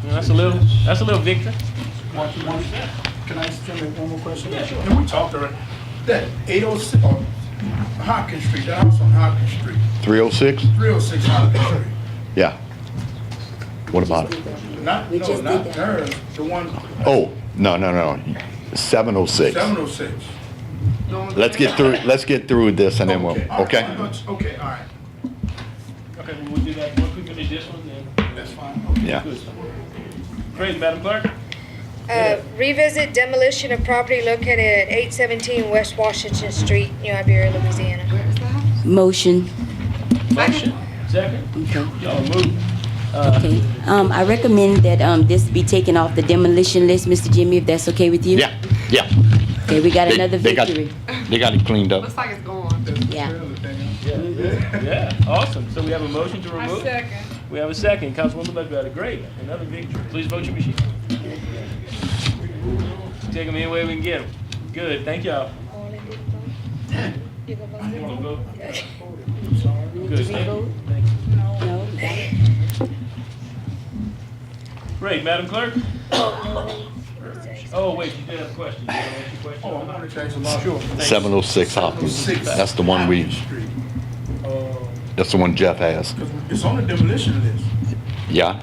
Speaker 1: That's a little victory.
Speaker 12: Can I ask you one more question?
Speaker 1: Yeah, sure.
Speaker 12: And we talked already. That 806, Hopkins Street, that house on Hopkins Street,
Speaker 5: 306?
Speaker 12: 306 Hopkins Street.
Speaker 5: Yeah. What about it?
Speaker 12: Not
Speaker 4: We just did that.
Speaker 12: hers, the one.
Speaker 5: Oh, no. 7:06.
Speaker 12: 7:06.
Speaker 5: Let's get through this and then we'll,
Speaker 12: all right,
Speaker 5: okay?
Speaker 12: Okay, all right.
Speaker 1: Okay, well, we'll do that, once we finish this one, then.
Speaker 12: That's fine. Okay.
Speaker 5: Yeah.
Speaker 1: Good. Great, Madam Clerk?
Speaker 3: Revisit demolition of property located at 817 West Washington Street, New Iberia, Louisiana.
Speaker 2: Where is that?
Speaker 4: Motion.
Speaker 1: Motion, second?
Speaker 4: Okay.
Speaker 1: Y'all move.
Speaker 4: Okay. I recommend that this be taken off the demolition list, Mr. Jimmy, if that's okay with you?
Speaker 5: Yeah, yeah.
Speaker 4: Okay, we got another
Speaker 5: They got-
Speaker 4: victory.
Speaker 5: They got it cleaned up.
Speaker 2: Looks like it's gone.
Speaker 4: Yeah.
Speaker 1: Yeah, awesome. So we have a motion to remove? We have a second. Councilwoman Ledbetter, great. Another victory. Please vote your machine. Take them any way we can get them. Good, thank y'all.
Speaker 3: You gonna
Speaker 1: You wanna vote? Good,
Speaker 3: Did we
Speaker 1: thank you.
Speaker 3: vote?
Speaker 1: Thank you.
Speaker 3: No.
Speaker 1: Great, Madam Clerk?
Speaker 3: No.
Speaker 1: Oh, wait, you did have a question. You wanna ask your question?
Speaker 12: Oh, I wanted to ask you
Speaker 1: Sure. thanks.
Speaker 5: 706 Hopkins.
Speaker 12: 706
Speaker 5: That's the one we,
Speaker 12: Street.
Speaker 5: that's the one Jeff has.
Speaker 12: 'Cause it's on the demolition list.
Speaker 5: Yeah.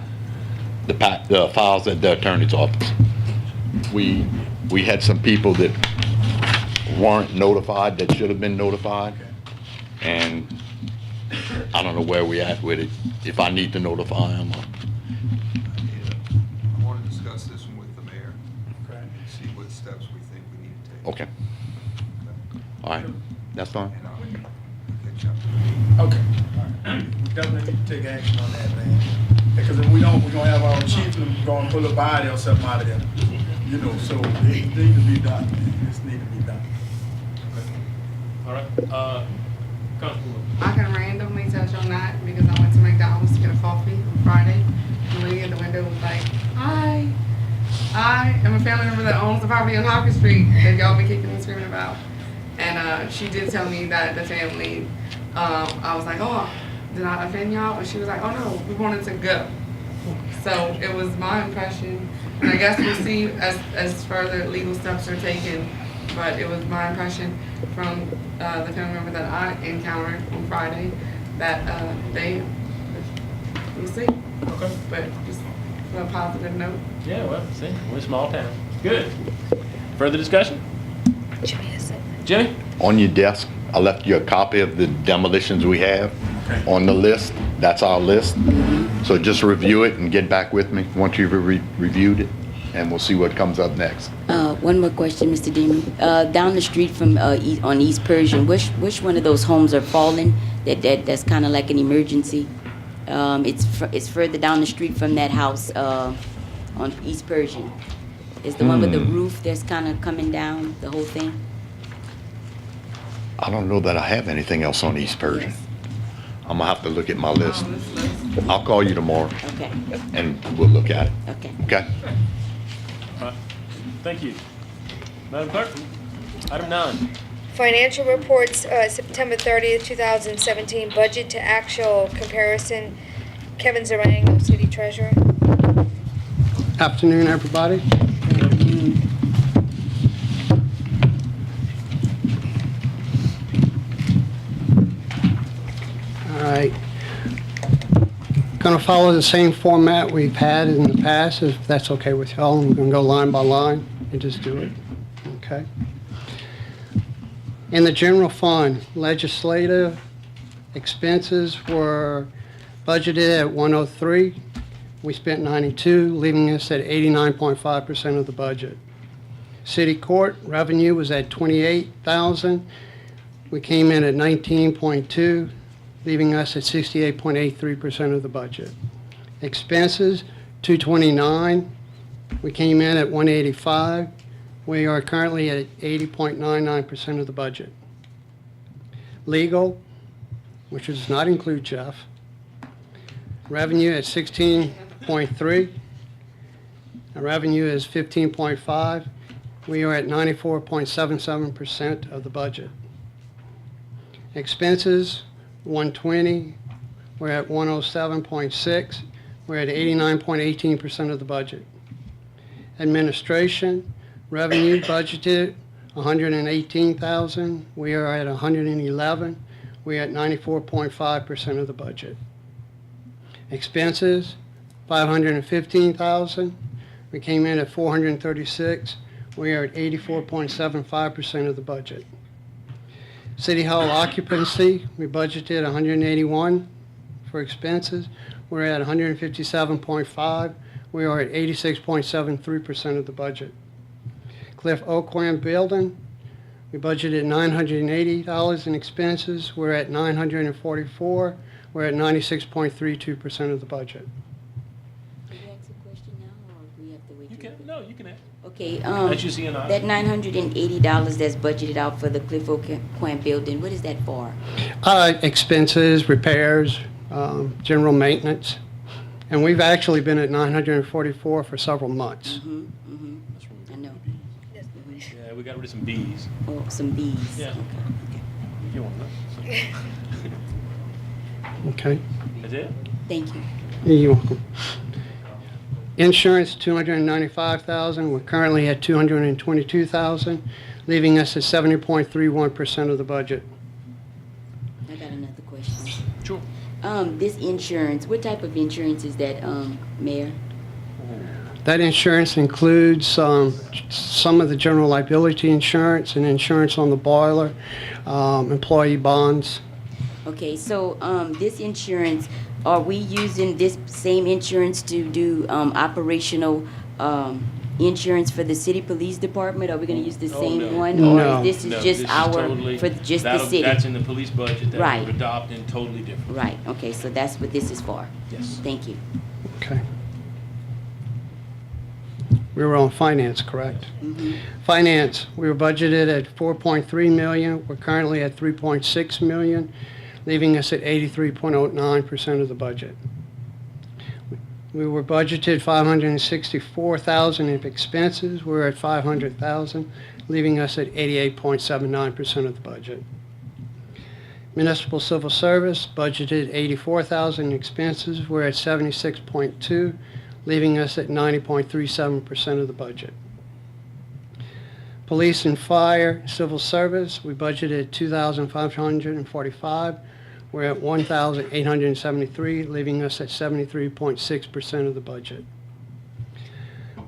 Speaker 5: The files at the attorney's office. We had some people that weren't notified, that should have been notified. And I don't know where we at with it, if I need to notify them.
Speaker 7: I want to discuss this one with the mayor,
Speaker 12: Okay.
Speaker 7: see what steps we think we need to take.
Speaker 5: Okay. All right, that's fine.
Speaker 7: And I'll catch up.
Speaker 12: Okay, all right. We definitely need to take action on that, man. Because if we don't, we're gonna have our chief go and pull a body or something out of there. You know, so it needs to be done, man. This need to be done.
Speaker 1: All right, Constable.
Speaker 2: I can randomly touch on that because I went to McDonald's to get a coffee on Friday. And the lady at the window was like, "Hi, I am a family member that owns the property on Hopkins Street that y'all been kicking and screaming about." And she did tell me that the family, I was like, "Oh, did I offend y'all?" And she was like, "Oh no, we wanted to go." So it was my impression, and I guess we'll see as further legal steps are taken. But it was my impression from the family member that I encountered on Friday that we'll see.
Speaker 1: Okay.
Speaker 2: But just on a positive note.
Speaker 1: Yeah, well, see, we're a small town. Good. Further discussion?
Speaker 3: Jimmy has something.
Speaker 1: Jimmy?
Speaker 5: On your desk, I left you a copy of the demolitions we have on the list. That's our list. So just review it and get back with me once you've reviewed it, and we'll see what comes up next.
Speaker 4: One more question, Mr. Demon. Down the street from on East Persian, which one of those homes are falling? That's kind of like an emergency. It's further down the street from that house on East Persian. Is the one with the roof that's kind of coming down, the whole thing?
Speaker 5: I don't know that I have anything else on East Persian. I'm gonna have to look at my list. I'll call you tomorrow
Speaker 4: Okay.
Speaker 5: and we'll look at it.
Speaker 4: Okay.
Speaker 5: Okay?
Speaker 1: All right. Thank you. Madam Clerk? Item 9.
Speaker 3: Financial reports, September 30th, 2017, budget to actual comparison. Kevin Zarang, City Treasurer.
Speaker 13: Afternoon, everybody. All right. Going to follow the same format we've had in the past, if that's okay with y'all. We're going to go line by line and just do it. Okay. In the general fund, legislative expenses were budgeted at 103. We spent 92, leaving us at 89.5% of the budget. City court revenue was at 28,000. We came in at 19.2, leaving us at 68.83% of the budget. Expenses, 229. We came in at 185. We are currently at 80.99% of the budget. Legal, which does not include Jeff, revenue at 16.3. Our revenue is 15.5. We are at 94.77% of the budget. Expenses, 120. We're at 107.6. We're at 89.18% of the budget. Administration, revenue budgeted 118,000. We are at 111. We're at 94.5% of the budget. Expenses, 515,000. We came in at 436. We are at 84.75% of the budget. City Hall occupancy, we budgeted 181 for expenses. We're at 157.5. We are at 86.73% of the budget. Cliff Oakland building, we budgeted $980 in expenses. We're at $944. We're at 96.32% of the budget.
Speaker 4: Can you ask a question now, or do we have to wait?
Speaker 1: You can, no, you can ask.
Speaker 4: Okay,
Speaker 1: That's you seeing
Speaker 4: that $980 that's budgeted out for the Cliff Oakland building, what is that for?
Speaker 13: Expenses, repairs, general maintenance. And we've actually been at 944 for several months.
Speaker 4: I know.
Speaker 1: Yeah, we got rid of some B's.
Speaker 4: Oh, some B's.
Speaker 1: Yeah.
Speaker 4: Okay.
Speaker 1: You want that?
Speaker 13: Okay?
Speaker 1: That's it?
Speaker 4: Thank you.
Speaker 13: You're welcome. Insurance, $295,000. We're currently at $222,000, leaving us at 70.31% of the budget.
Speaker 4: I got another question.
Speaker 1: Sure.
Speaker 4: This insurance, what type of insurance is that, Mayor?
Speaker 13: That insurance includes some of the general liability insurance and insurance on the boiler, employee bonds.
Speaker 4: Okay, so, this insurance, are we using this same insurance to do, operational, insurance for the city police department? Are we gonna use the same
Speaker 1: no.
Speaker 4: one?
Speaker 13: No.
Speaker 4: Or is
Speaker 1: No,
Speaker 4: this
Speaker 1: this
Speaker 4: just
Speaker 1: is
Speaker 4: our,
Speaker 1: totally-
Speaker 4: for just the
Speaker 1: that'll-
Speaker 4: city?
Speaker 1: That's in the police budget that
Speaker 4: Right.
Speaker 1: we're adopting, totally different.
Speaker 4: Right, okay, so that's what this is for?
Speaker 1: Yes.
Speaker 4: Thank you.
Speaker 13: Okay. We were on finance, correct?
Speaker 4: Mm-hmm.
Speaker 13: Finance, we were budgeted at $4.3 million. We're currently at $3.6 million, leaving us at 83.09% of the budget. We were budgeted $564,000 in expenses. We're at $500,000, leaving us at 88.79% of the budget. Municipal Civil Service budgeted $84,000 in expenses. We're at 76.2, leaving us at 90.37% of the budget. Police and Fire Civil Service, we budgeted $2,545. We're at $1,873, leaving us at 73.6% of the budget.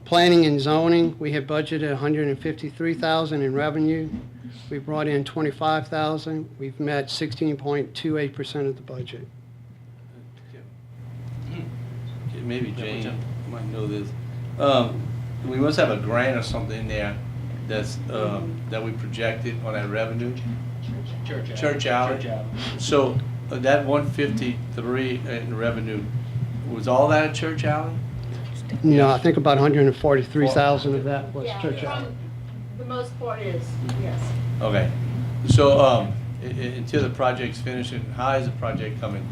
Speaker 13: Planning and Zoning, we had budgeted $153,000 in revenue. We brought in $25,000. We've met 16.28% of the budget.
Speaker 8: Maybe Jane might know this. We must have a grant or something in there that's, that we projected on that revenue. Church Alley. So that 153 in revenue, was all that at Church Alley?
Speaker 13: No, I think about 143,000 of that was
Speaker 14: Yeah,
Speaker 13: Church Alley.
Speaker 14: the most part is, yes.
Speaker 8: Okay. So, until the project's finished, and how is the project coming?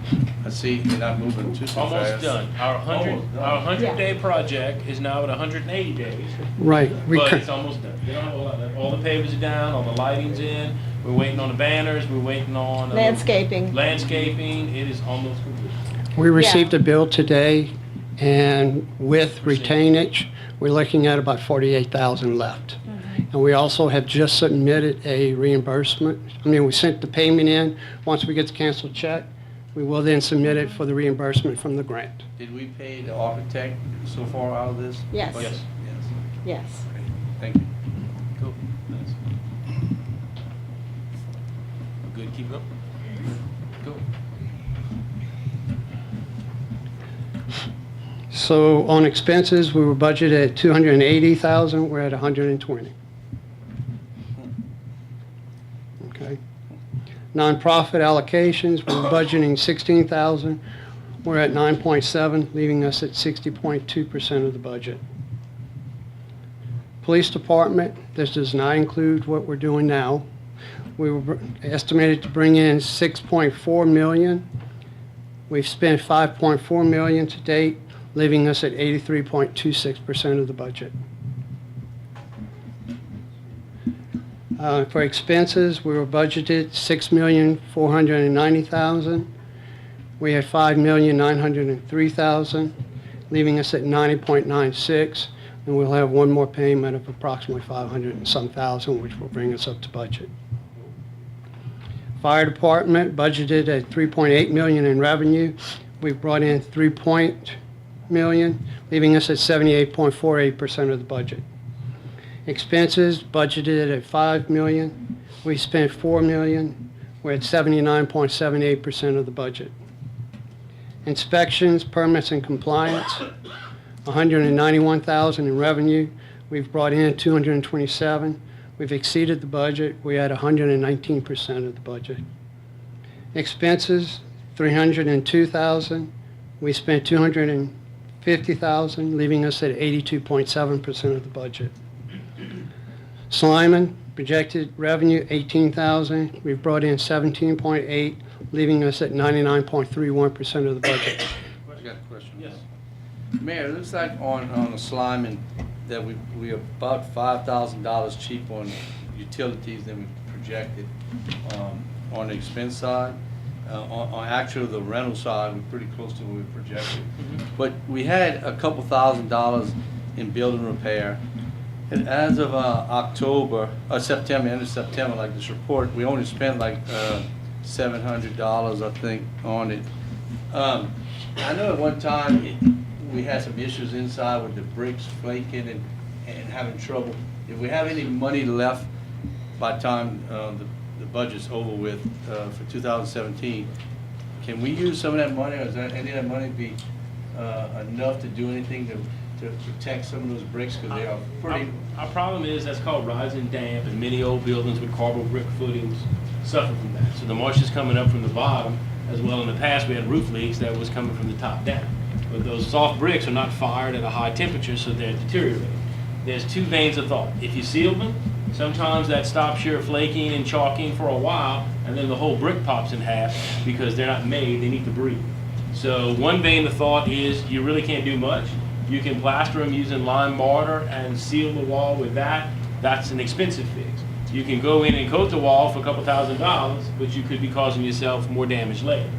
Speaker 8: I see you're not moving too fast.
Speaker 1: Almost done. Our 100-day project is now at 180 days,
Speaker 13: Right.
Speaker 1: but it's almost done. We don't have a lot. All the pavers are down, all the lighting's in. We're waiting on the banners. We're waiting on
Speaker 14: Landscaping.
Speaker 1: Landscaping. It is almost complete.
Speaker 13: We received a bill today, and with retainage, we're looking at about 48,000 left. And we also have just submitted a reimbursement. I mean, we sent the payment in. Once we get the canceled check, we will then submit it for the reimbursement from the grant.
Speaker 8: Did we pay the architect so far out of this?
Speaker 14: Yes.
Speaker 1: Yes.
Speaker 8: Yes.
Speaker 14: Yes.
Speaker 8: Okay. Thank you.
Speaker 1: Cool. Nice. Good. Keep going. Cool.
Speaker 13: So on expenses, we were budgeted at 280,000. We're at 120. Okay. Nonprofit allocations, we were budgeting 16,000. We're at 9.7, leaving us at 60.2% of the budget. Police Department, this does not include what we're doing now. We were estimated to bring in 6.4 million. We've spent 5.4 million to date, leaving us at 83.26% of the budget. For expenses, we were budgeted $6,490,000. We had $5,903,000, leaving us at 90.96, and we'll have one more payment of approximately 500 and some thousand, which will bring us up to budget. Fire Department budgeted at $3.8 million in revenue. We've brought in $3 million, leaving us at 78.48% of the budget. Expenses budgeted at $5 million. We spent $4 million. We're at 79.78% of the budget. Inspections, permits, and compliance, $191,000 in revenue. We've brought in $227,000. We've exceeded the budget. We're at 119% of the budget. Expenses, $302,000. We spent $250,000, leaving us at 82.7% of the budget. Slyman, projected revenue, $18,000. We've brought in $17.8, leaving us at 99.31% of the budget.
Speaker 8: I got a question.
Speaker 1: Yes.
Speaker 8: Mayor, it looks like on the Slyman that we are about $5,000 cheap on utilities than we projected on the expense side. On actually the rental side, we're pretty close to what we projected. But we had a couple $1,000s in building repair. And as of September, end of September, like this report, we only spent like $700, I think, on it. I know at one time we had some issues inside with the bricks flaking and having trouble. If we have any money left by the time the budget's over with for 2017, can we use some of that money, or is that any of that money be enough to do anything to protect some of those bricks, because they are pretty...
Speaker 1: Our problem is that's called rising damp, and many old buildings with cardboard brick footings suffer from that. So the moisture is coming up from the bottom, as well in the past we had roof leaks that was coming from the top down. But those soft bricks are not fired at a high temperature, so they're deteriorating. There's two veins of thought. If you seal them, sometimes that stops your flaking and chalking for a while, and then the whole brick pops in half because they're not made, they need to breathe. So one vein of thought is you really can't do much. You can plaster them using lime mortar and seal the wall with that. That's an expensive fix. You can go in and coat the wall for a couple $1,000s, but you could be causing yourself more damage later.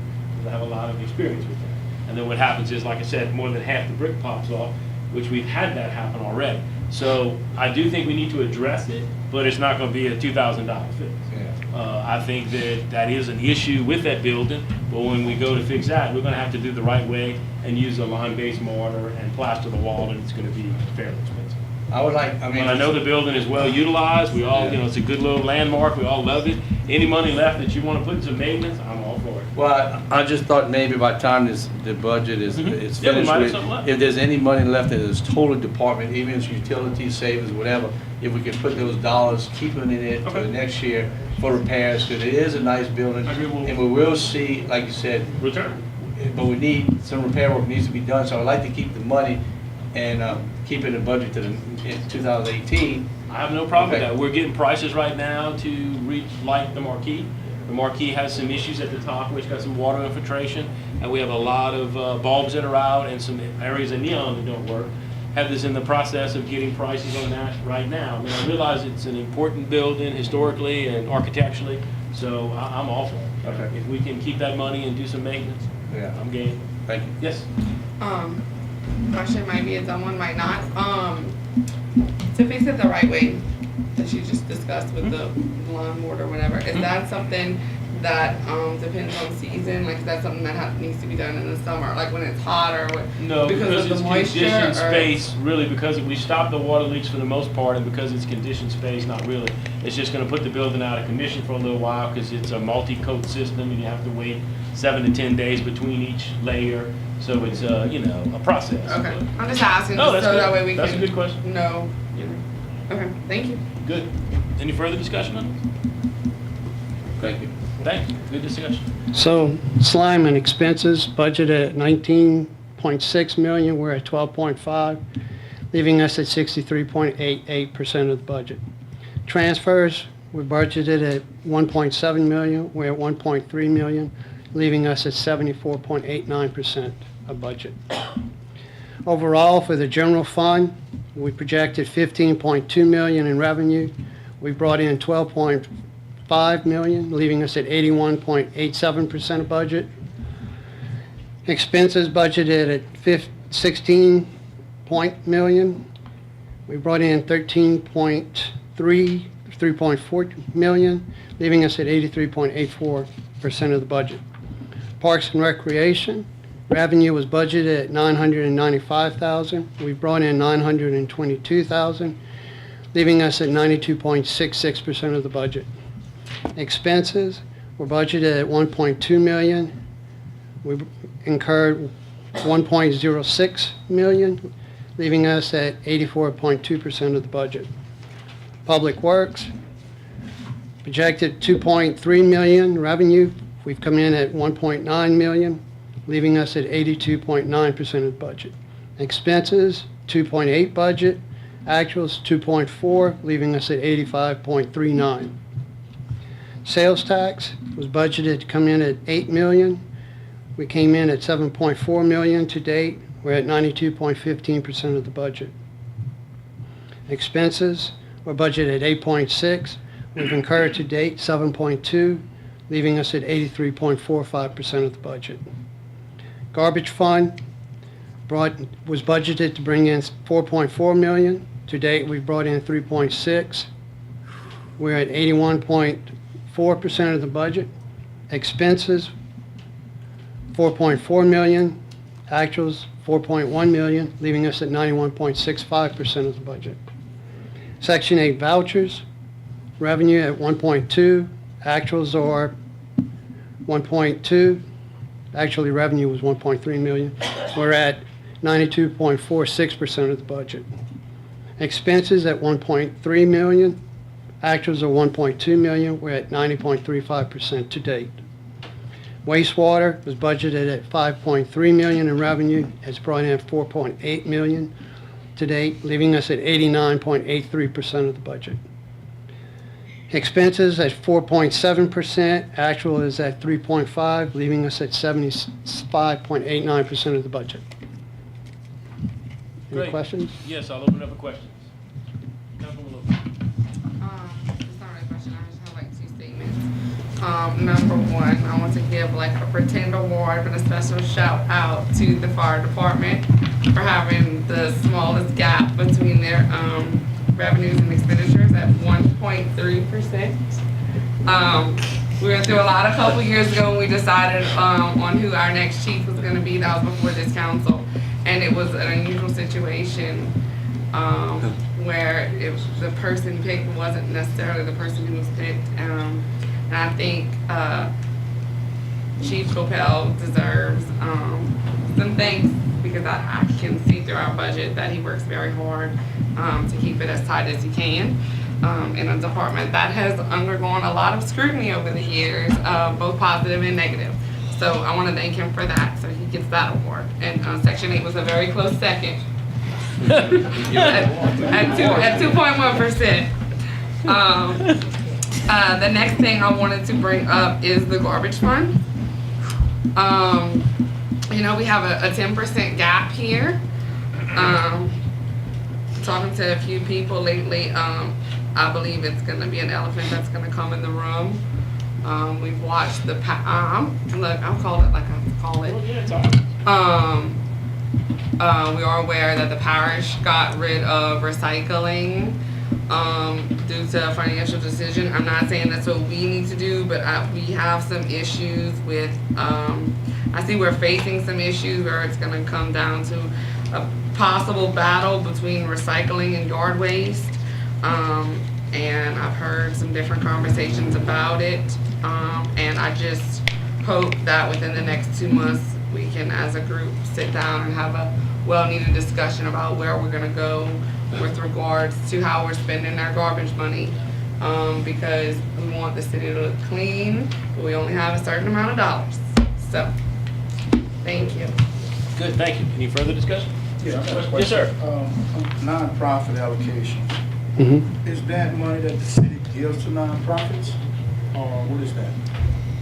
Speaker 1: I have a lot of experience with that. And then what happens is, like I said, more than half the brick pops off, which we've had that happen already. So I do think we need to address it, but it's not going to be a $2,000 fix. I think that is an issue with that building, but when we go to fix that, we're going to have to do the right way and use a lime-based mortar and plaster the wall, and it's going to be fairly expensive.
Speaker 8: I would like, I mean...
Speaker 1: But I know the building is well utilized. We all, it's a good little landmark. We all love it. Any money left that you want to put into maintenance, I'm all for it.
Speaker 8: Well, I just thought maybe by the time the budget is finished with, if there's any money left in this total department, even if it's utilities, savings, whatever, if we could put those dollars, keep them in it for the next year for repairs, because it is a nice building, and we will see, like you said,
Speaker 1: return.
Speaker 8: But we need, some repair work needs to be done, so I'd like to keep the money and keep it in budget to in 2018.
Speaker 1: I have no problem with that. We're getting prices right now to relight the marquee. The marquee has some issues at the top, which got some water infiltration, and we have a lot of bulbs that are out and some areas of neon that don't work. Heather's in the process of getting prices on that right now. I mean, I realize it's an important building historically and architecturally, so I'm all for it.
Speaker 8: Okay.
Speaker 1: If we can keep that money and do some maintenance, I'm game.
Speaker 8: Thank you.
Speaker 1: Yes.
Speaker 2: Question might be a dumb one, might not. To fix it the right way that you just discussed with the lawn mortar or whatever, is that something that depends on season? Like, is that something that needs to be done in the summer, like when it's hot or what?
Speaker 1: No, because
Speaker 2: of
Speaker 1: it's
Speaker 2: the moisture,
Speaker 1: conditioned
Speaker 2: or?
Speaker 1: space, really, because we stop the water leaks for the most part, and because it's conditioned space, not really. It's just gonna put the building out of commission for a little while, because it's a multi-coat system, and you have to wait 7 to 10 days between each layer. So it's a process.
Speaker 2: Okay, I'm just asking,
Speaker 1: No,
Speaker 2: just
Speaker 1: that's
Speaker 2: so that
Speaker 1: good.
Speaker 2: way we
Speaker 1: That's
Speaker 2: can
Speaker 1: a good question.
Speaker 2: know. Okay, thank you.
Speaker 1: Good. Any further discussion on it?
Speaker 8: Thank you.
Speaker 1: Thank you. Good discussion.
Speaker 13: So slime and expenses budgeted at $19.6 million. We're at $12.5, leaving us at 63.88% of the budget. Transfers, we budgeted at $1.7 million. We're at $1.3 million, leaving us at 74.89% of budget. Overall, for the general fund, we projected $15.2 million in revenue. We brought in $12.5 million, leaving us at 81.87% of budget. Expenses budgeted at $16 million. We brought in $3.4 million, leaving us at 83.84% of the budget. Parks and Recreation, revenue was budgeted at $995,000. We brought in $922,000, leaving us at 92.66% of the budget. Expenses were budgeted at $1.2 million. We incurred $1.06 million, leaving us at 84.2% of the budget. Public Works, projected $2.3 million revenue. We've come in at $1.9 million, leaving us at 82.9% of the budget. Expenses, 2.8 budget. Actuals, 2.4, leaving us at 85.39. Sales tax was budgeted to come in at $8 million. We came in at $7.4 million to date. We're at 92.15% of the budget. Expenses were budgeted at 8.6. We've incurred to date 7.2, leaving us at 83.45% of the budget. Garbage fund was budgeted to bring in $4.4 million. To date, we've brought in 3.6. We're at 81.4% of the budget. Expenses, $4.4 million. Actuals, $4.1 million, leaving us at 91.65% of the budget. Section 8 vouchers, revenue at 1.2. Actuals are 1.2. Actually, revenue was 1.3 million. We're at 92.46% of the budget. Expenses at 1.3 million. Actuals are 1.2 million. We're at 90.35% to date. Wastewater was budgeted at 5.3 million in revenue. It's brought in 4.8 million to date, leaving us at 89.83% of the budget. Expenses at 4.7%. Actual is at 3.5, leaving us at 75.89% of the budget. Any
Speaker 1: Great.
Speaker 13: questions?
Speaker 1: Yes, I'll open up for questions. Councilwoman Lopez.
Speaker 2: It's not a question, I just have like two statements. Number one, I want to give like a pretend award, but a special shout out to the fire department for having the smallest gap between their, revenues and expenditures at 1.3%. We went through a lot a couple years ago when we decided, on who our next chief was gonna be. That was before this council. And it was an unusual situation, where if the person picked wasn't necessarily the person who was picked. And I think, Chief Copel deserves, some thanks because I can see through our budget that he works very hard, to keep it as tight as he can. In a department that has undergone a lot of scrutiny over the years, both positive and negative. So I want to thank him for that, so he gets that award. And Section 8 was a very close second at 2.1%. The next thing I wanted to bring up is the garbage fund. You know, we have a 10% gap here. Talking to a few people lately, I believe it's going to be an elephant that's going to come in the room. We've watched the look, I'll call it like I call it. We are aware that the parish got rid of recycling due to a financial decision. I'm not saying that's what we need to do, but we have some issues with, I see we're facing some issues where it's going to come down to a possible battle between recycling and yard waste. And I've heard some different conversations about it. And I just hope that within the next 2 months, we can, as a group, sit down and have a well-needed discussion about where we're gonna go with regards to how we're spending our garbage money. Because we want the city to look clean, but we only have a certain amount of dollars. So, thank you.
Speaker 1: Good, thank you. Any further discussion?
Speaker 12: Yeah, I have a
Speaker 1: Yes,
Speaker 12: question.
Speaker 1: sir.
Speaker 12: Nonprofit allocation. Is that money that the city gives to nonprofits, or what is that?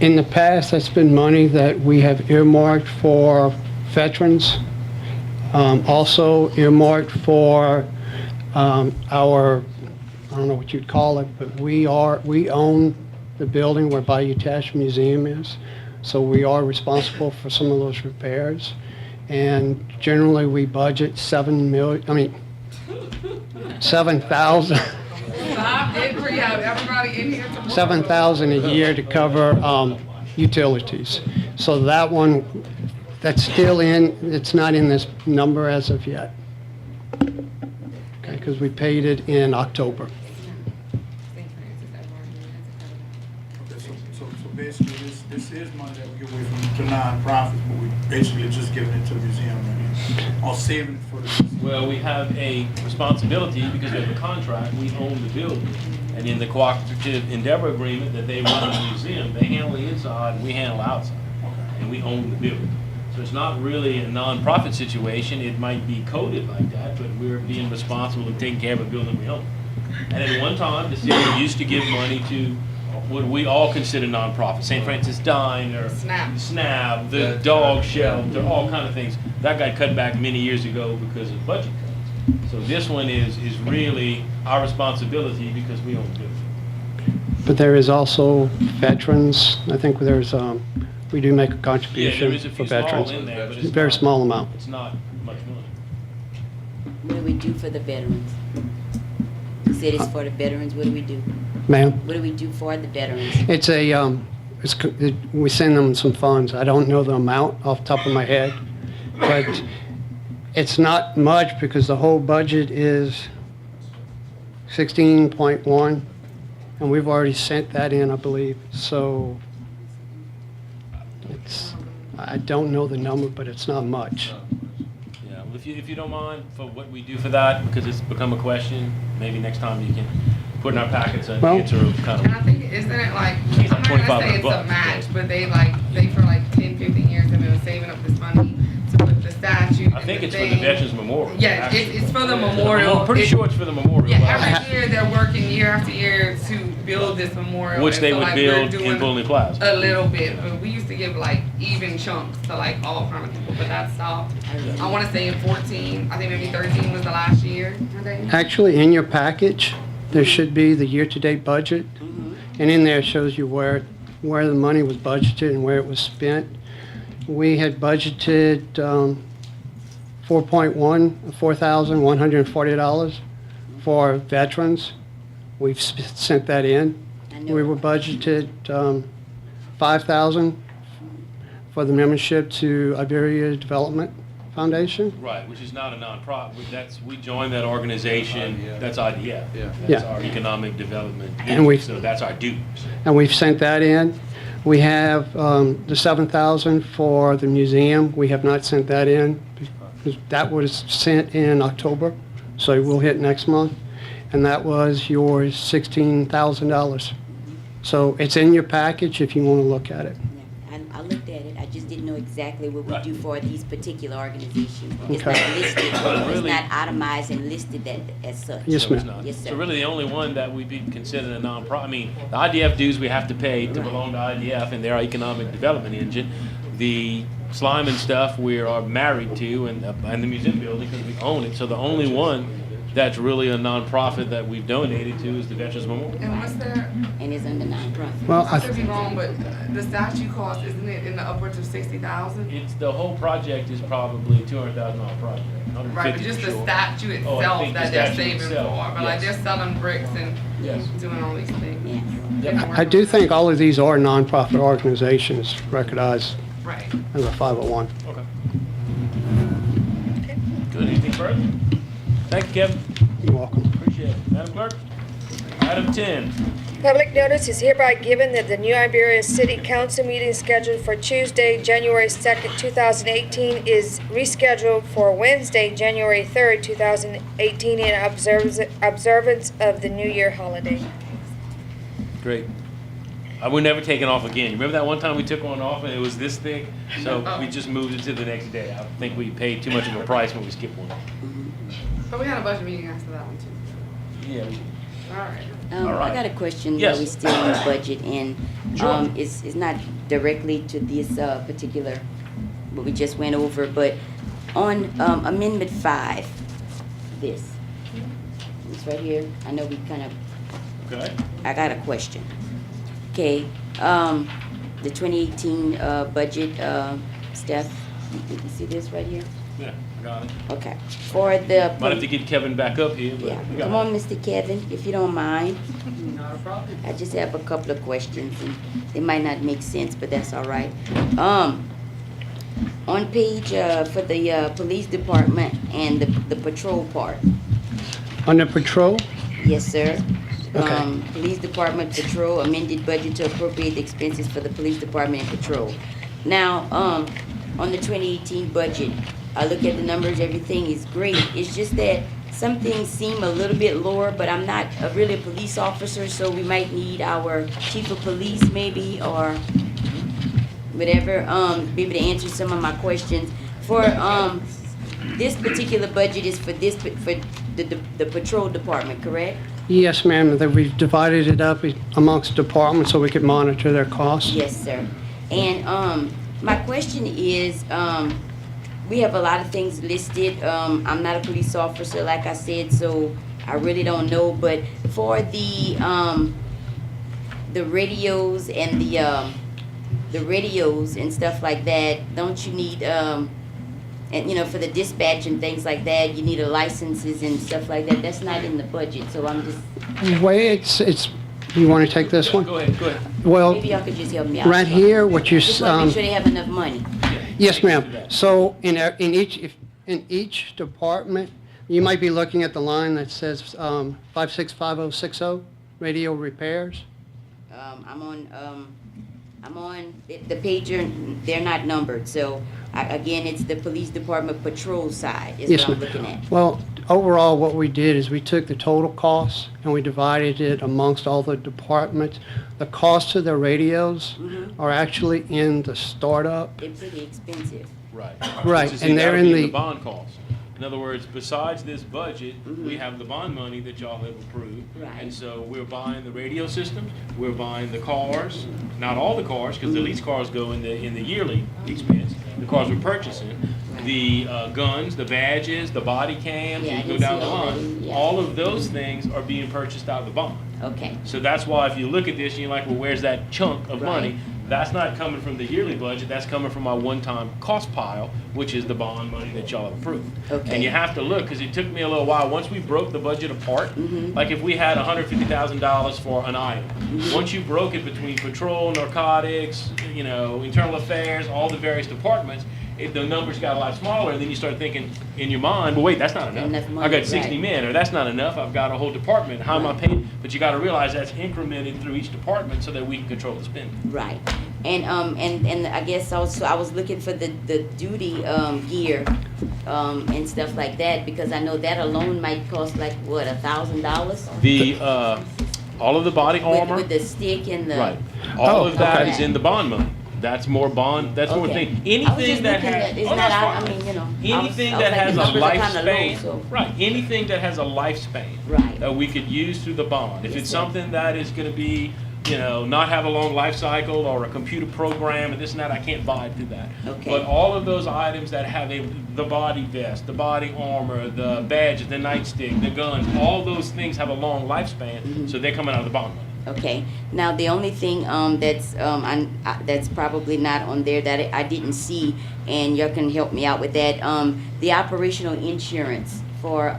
Speaker 13: In the past, that's been money that we have earmarked for veterans, also earmarked for our, I don't know what you'd call it, but we own the building where Bayou Teche Museum is, so we are responsible for some of those repairs. And generally, we budget 7,000.
Speaker 2: Bob did have everybody in here to
Speaker 13: $7,000 a year to cover utilities. So that one, that's still in, it's not in this number as of yet. Okay, because we paid it in October.
Speaker 12: Okay, so basically, this is money that we give away to non-profits, but we basically just giving it to the museum, right? Or saving it for the museum.
Speaker 1: Well, we have a responsibility because we have a contract, we own the building. And in the cooperative endeavor agreement that they run the museum, they handle the inside, we handle outside. And we own the building. So it's not really a nonprofit situation. It might be coded like that, but we're being responsible of taking care of a building we own. And at one time, the city used to give money to what we all consider nonprofit, St. Francis Dine or SNAP, the dog shelter, all kind of things. That got cut back many years ago because of budget cuts. So this one is really our responsibility because we own the building.
Speaker 13: But there is also veterans. I think there's, we do make a
Speaker 1: Yeah,
Speaker 13: contribution
Speaker 1: there is a
Speaker 13: for
Speaker 1: few small
Speaker 13: veterans.
Speaker 1: in there, but it's
Speaker 13: Very
Speaker 1: not-
Speaker 13: small amount.
Speaker 1: It's not much money.
Speaker 4: What do we do for the veterans? You said it's for the veterans, what do we do?
Speaker 13: Ma'am?
Speaker 4: What do we do for the veterans?
Speaker 13: It's a, we send them some funds. I don't know the amount off the top of my head, but it's not much because the whole budget is 16.1, and we've already sent that in, I believe. So it's, I don't know the number, but it's not much.
Speaker 1: Yeah, well, if you don't mind for what we do for that, because it's become a question, maybe next time you can put in our packets an
Speaker 13: Well-
Speaker 1: answer of kind
Speaker 2: And I
Speaker 1: of.
Speaker 2: think, isn't it like,
Speaker 1: It's
Speaker 2: I'm
Speaker 1: like
Speaker 2: not gonna say
Speaker 1: $2,500
Speaker 2: it's a
Speaker 1: bucks,
Speaker 2: match,
Speaker 1: so.
Speaker 2: but they for like 10, 15 years have been saving up this money to put the statue.
Speaker 1: I think
Speaker 2: and
Speaker 1: it's for the
Speaker 2: thing.
Speaker 1: Veterans Memorial.
Speaker 2: Yeah,
Speaker 1: actually.
Speaker 2: it's for the memorial.
Speaker 1: I'm pretty sure it's for the memorial.
Speaker 2: Yeah,
Speaker 1: but-
Speaker 2: every year they're working year after year to build this memorial.
Speaker 1: Which
Speaker 2: and
Speaker 1: they
Speaker 2: so,
Speaker 1: would
Speaker 2: like, we're
Speaker 1: build in
Speaker 2: doing
Speaker 1: Bullen Plaza.
Speaker 2: A little bit, but we used to give like even chunks to like all kind of people, but that stopped. I wanna say in 14, I think maybe 13 was the last year, I think.
Speaker 13: Actually, in your package, there should be the year-to-date budget, and in there it shows you where the money was budgeted and where it was spent. We had budgeted $4,140 for veterans. We've sent that in. We were budgeted $5,000 for the membership to Iberia Development Foundation.
Speaker 1: Right, which is not a nonprofit. We joined that organization. That's IDF.
Speaker 8: Yeah.
Speaker 1: That's
Speaker 13: Yeah.
Speaker 1: our economic development.
Speaker 13: And we-
Speaker 1: So that's our dues.
Speaker 13: And we've sent that in. We have the $7,000 for the museum. We have not sent that in because that was sent in October, so we'll hit next month. And that was your $16,000. So it's in your package if you want to look at it.
Speaker 4: Yeah, I looked at it, I just didn't know exactly what we
Speaker 1: Right.
Speaker 4: do for these particular organizations. It's
Speaker 13: Okay.
Speaker 4: not listed, it's
Speaker 1: Really?
Speaker 4: not itemized and listed as such.
Speaker 13: Yes,
Speaker 1: So it's
Speaker 13: ma'am.
Speaker 1: not.
Speaker 4: Yes, sir.
Speaker 1: So really, the only one that would be considered a nonprofit, I mean, the IDF dues we have to pay to belong to IDF, and they're our economic development engine. The slime and stuff we are married to, and the museum building, because we own it. So the only one that's really a nonprofit that we've donated to is the Veterans Memorial.
Speaker 2: And what's their,
Speaker 4: And it's under nonprofit.
Speaker 13: Well,
Speaker 2: I could be wrong, but the statue cost, isn't it in the upwards of 60,000?
Speaker 1: It's, the whole project is probably $200,000 project,
Speaker 2: Right, but
Speaker 1: 150
Speaker 2: just
Speaker 1: for
Speaker 2: the
Speaker 1: sure.
Speaker 2: statue
Speaker 1: Oh, I
Speaker 2: itself
Speaker 1: think the
Speaker 2: that they're
Speaker 1: statue
Speaker 2: saving
Speaker 1: itself,
Speaker 2: for, but like
Speaker 1: yes.
Speaker 2: they're selling bricks and
Speaker 1: Yes.
Speaker 2: doing all these things.
Speaker 4: Yeah.
Speaker 13: I do think all of these are nonprofit organizations recognized
Speaker 2: Right.
Speaker 13: as a 501.
Speaker 1: Okay. Good, anything further? Thank you, Kevin.
Speaker 13: You're welcome.
Speaker 1: Appreciate it. Madam Clerk? Item 10.
Speaker 3: Public notice is hereby given that the new Iberia City Council meeting scheduled for Tuesday, January 2nd, 2018 is rescheduled for Wednesday, January 3rd, 2018 in observance of the New Year holiday.
Speaker 1: Great. We're never taking off again. Remember that one time we took one off and it was this thick? So we just moved it to the next day. I think we paid too much of a price when we skipped one.
Speaker 2: But we had a budget meeting after that one too.
Speaker 1: Yeah.
Speaker 2: All right.
Speaker 1: All right.
Speaker 4: I got a question
Speaker 1: Yes.
Speaker 4: while we still in the budget, and
Speaker 1: Sure.
Speaker 4: it's not directly to this particular, what we just went over, but on Amendment 5, this right here, I know we kind of,
Speaker 1: Okay.
Speaker 4: I got a question. Okay, the 2018 budget, Steph, you see this right here?
Speaker 1: Yeah, I got it.
Speaker 4: Okay, for the.
Speaker 1: Might have to get Kevin back up here, but
Speaker 4: Yeah,
Speaker 1: we got
Speaker 4: come
Speaker 1: it.
Speaker 4: on, Mr. Kevin, if you don't mind.
Speaker 2: Not a problem.
Speaker 4: I just have a couple of questions, and they might not make sense, but that's all right. On page, for the police department and the patrol part,
Speaker 13: Under patrol,
Speaker 4: Yes, sir.
Speaker 13: Okay.
Speaker 4: Police Department Patrol, amended budget to appropriate the expenses for the Police Department and Patrol. Now, on the 2018 budget, I look at the numbers, everything is great. It's just that some things seem a little bit lower, but I'm not really a police officer, so we might need our chief of police maybe, or whatever, be able to answer some of my questions. For, this particular budget is for the patrol department, correct?
Speaker 13: yes, ma'am, that we've divided it up amongst departments so we could monitor their costs.
Speaker 4: Yes, sir. And my question is, we have a lot of things listed. I'm not a police officer, like I said, so I really don't know. But for the radios and the radios and stuff like that, don't you need and you know, for the dispatch and things like that, you need a licenses and stuff like that. That's not in the budget, so I'm just.
Speaker 13: Wait, you want to take this one?
Speaker 1: Go ahead.
Speaker 13: Well,
Speaker 4: Maybe y'all could just help me out.
Speaker 13: right here, what you,
Speaker 4: Just want to make sure they have enough money.
Speaker 13: yes, ma'am. So in each department, you might be looking at the line that says 565060, radio repairs.
Speaker 4: I'm on the pager. They're not numbered, so again, it's the police department patrol side is
Speaker 13: Yes,
Speaker 4: what I'm
Speaker 13: ma'am.
Speaker 4: looking at.
Speaker 13: Well, overall, what we did is we took the total costs and we divided it amongst all the departments. The cost of the radios are actually in the startup.
Speaker 4: They're pretty expensive.
Speaker 1: Right.
Speaker 13: Right,
Speaker 1: So see,
Speaker 13: and they're
Speaker 1: that'll be
Speaker 13: in the-
Speaker 1: bond costs. In other words, besides this budget, we have the bond money that y'all have approved.
Speaker 4: Right.
Speaker 1: And so we're buying the radio systems, we're buying the cars, not all the cars, because the lease cars go in the yearly expense. The cars we're purchasing, the guns, the badges, the body cams,
Speaker 4: Yeah, I
Speaker 1: you go
Speaker 4: can
Speaker 1: down
Speaker 4: see
Speaker 1: the
Speaker 4: all that.
Speaker 1: line.
Speaker 4: Yeah.
Speaker 1: All of those things are being purchased out of the bond.
Speaker 4: Okay.
Speaker 1: So that's why if you look at this, and you're like, well, where's that chunk of money?
Speaker 4: Right.
Speaker 1: That's not coming from the yearly budget, that's coming from our one-time cost pile, which is the bond money that y'all have approved.
Speaker 4: Okay.
Speaker 1: And you have to look, because it took me a little while, once we broke the budget apart, like if we had $150,000 for an item, once you broke it between patrol, narcotics, you know, internal affairs, all the various departments, the numbers got a lot smaller, and then you start thinking in your mind, well, wait, that's not enough.
Speaker 4: Enough money,
Speaker 1: I got 60
Speaker 4: right.
Speaker 1: men, or that's not enough, I've got a whole department, how am I paying? But you gotta realize that's incremented through each department so that we can control the spending.
Speaker 4: Right. And I guess also I was looking for the duty gear and stuff like that, because I know that alone might cost like what, $1,000?
Speaker 1: The, all of the body armor.
Speaker 4: With the stick and the.
Speaker 1: Right. All of that
Speaker 4: okay.
Speaker 1: is in the bond money. That's more bond, that's more
Speaker 4: Okay.
Speaker 1: thing.
Speaker 4: I was
Speaker 1: Anything
Speaker 4: just
Speaker 1: that
Speaker 4: looking
Speaker 1: has.
Speaker 4: at- it's
Speaker 1: oh,
Speaker 4: not,
Speaker 1: that's
Speaker 4: I
Speaker 1: fine.
Speaker 4: mean, you know.
Speaker 1: Anything
Speaker 4: I was
Speaker 1: that
Speaker 4: like,
Speaker 1: has
Speaker 4: the
Speaker 1: a
Speaker 4: numbers are kinda low,
Speaker 1: lifespan,
Speaker 4: so-
Speaker 1: right, anything that has a lifespan.
Speaker 4: Right.
Speaker 1: That we could use through the bond. If
Speaker 4: Yes,
Speaker 1: it's
Speaker 4: sir.
Speaker 1: something that is gonna be, you know, not have a long life cycle or a computer program and this and that, I can't buy it through that.
Speaker 4: Okay.
Speaker 1: But all of those items that have the body vest, the body armor, the badges, the nightstick, the guns, all those things have a long lifespan, so they're coming out of the bond money.
Speaker 4: Okay. Now the only thing that's probably not on there that I didn't see, and y'all can help me out with that. The operational insurance for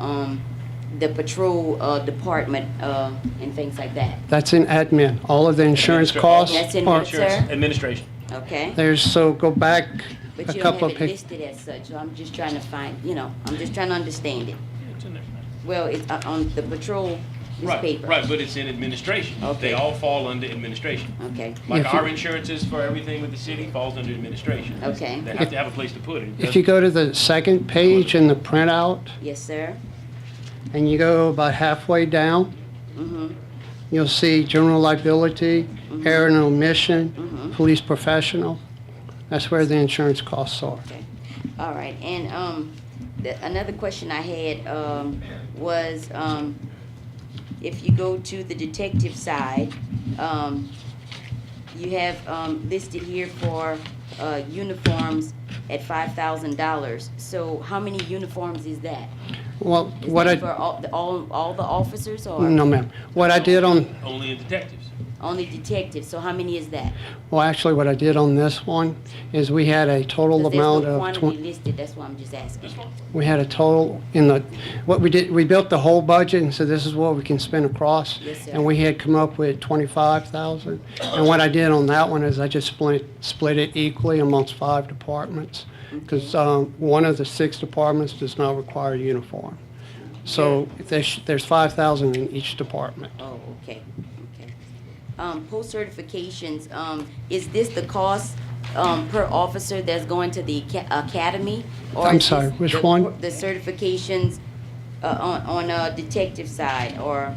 Speaker 4: the patrol department and things like that.
Speaker 13: That's in admin. All of the insurance costs
Speaker 4: That's in
Speaker 13: are,
Speaker 4: what, sir?
Speaker 1: Administration.
Speaker 4: Okay.
Speaker 13: so go back
Speaker 4: But
Speaker 13: a
Speaker 4: you don't
Speaker 13: couple
Speaker 4: have
Speaker 13: of
Speaker 4: it
Speaker 13: pictures.
Speaker 4: listed as such, so I'm just trying to find, I'm just trying to understand it.
Speaker 1: It's in there.
Speaker 4: Well, it's on the patrol, this
Speaker 1: Right,
Speaker 4: paper.
Speaker 1: right, but it's in administration.
Speaker 4: Okay.
Speaker 1: They all fall under administration.
Speaker 4: Okay.
Speaker 1: Like
Speaker 13: If you-
Speaker 1: our insurances for everything with the city falls under administration.
Speaker 4: Okay.
Speaker 1: They have to have a place to put it.
Speaker 13: If you go to the second page in the printout,
Speaker 4: Yes, sir.
Speaker 13: and you go about halfway down,
Speaker 4: Mm-hmm.
Speaker 13: you'll see general liability, error and omission, police professional. That's where the insurance costs are.
Speaker 4: Okay. All right. And another question I had was if you go to the detective side, you have listed here for uniforms at $5,000. So how many uniforms is that?
Speaker 13: Well,
Speaker 4: Is
Speaker 13: what
Speaker 4: that
Speaker 13: I,
Speaker 4: for all the officers or
Speaker 13: no ma'am, what I did on,
Speaker 1: Only in detectives.
Speaker 4: only detectives? So how many is that?
Speaker 13: well, actually, what I did on this one is we had a total
Speaker 4: 'Cause there's
Speaker 13: amount
Speaker 4: no
Speaker 13: of,
Speaker 4: quantity listed. That's why I'm just asking.
Speaker 13: we had a total in the, what we did, we built the whole budget and said this is what we can spend across.
Speaker 4: Yes, sir.
Speaker 13: And we had come up with 25,000. And what I did on that one is I just split it equally amongst 5 departments. Because one of the 6 departments does not require a uniform. So there's 5,000 in each department.
Speaker 4: Oh, okay, okay. Post certifications, is this the cost, per officer that's going to the academy? Or
Speaker 13: I'm
Speaker 4: is
Speaker 13: sorry,
Speaker 4: this
Speaker 13: which
Speaker 4: the-
Speaker 13: one?
Speaker 4: The certifications, on a detective side, or,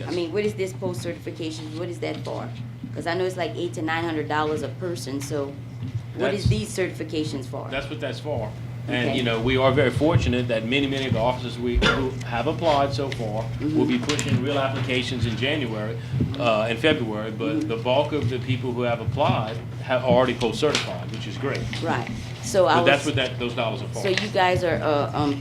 Speaker 4: I mean, what is this post certifications, what is that for? Because I know it's like $800 to $900 a person, so what is
Speaker 1: That's-
Speaker 4: these certifications for?
Speaker 1: That's what that's for. And,
Speaker 4: Okay.
Speaker 1: you know, we are very fortunate that many of the officers who have applied so far will be pushing real applications in January, and February, but the bulk of the people who have applied have already post-certified, which is great.
Speaker 4: Right, so I
Speaker 1: But
Speaker 4: was.
Speaker 1: that's what those dollars are for.
Speaker 4: So you guys are,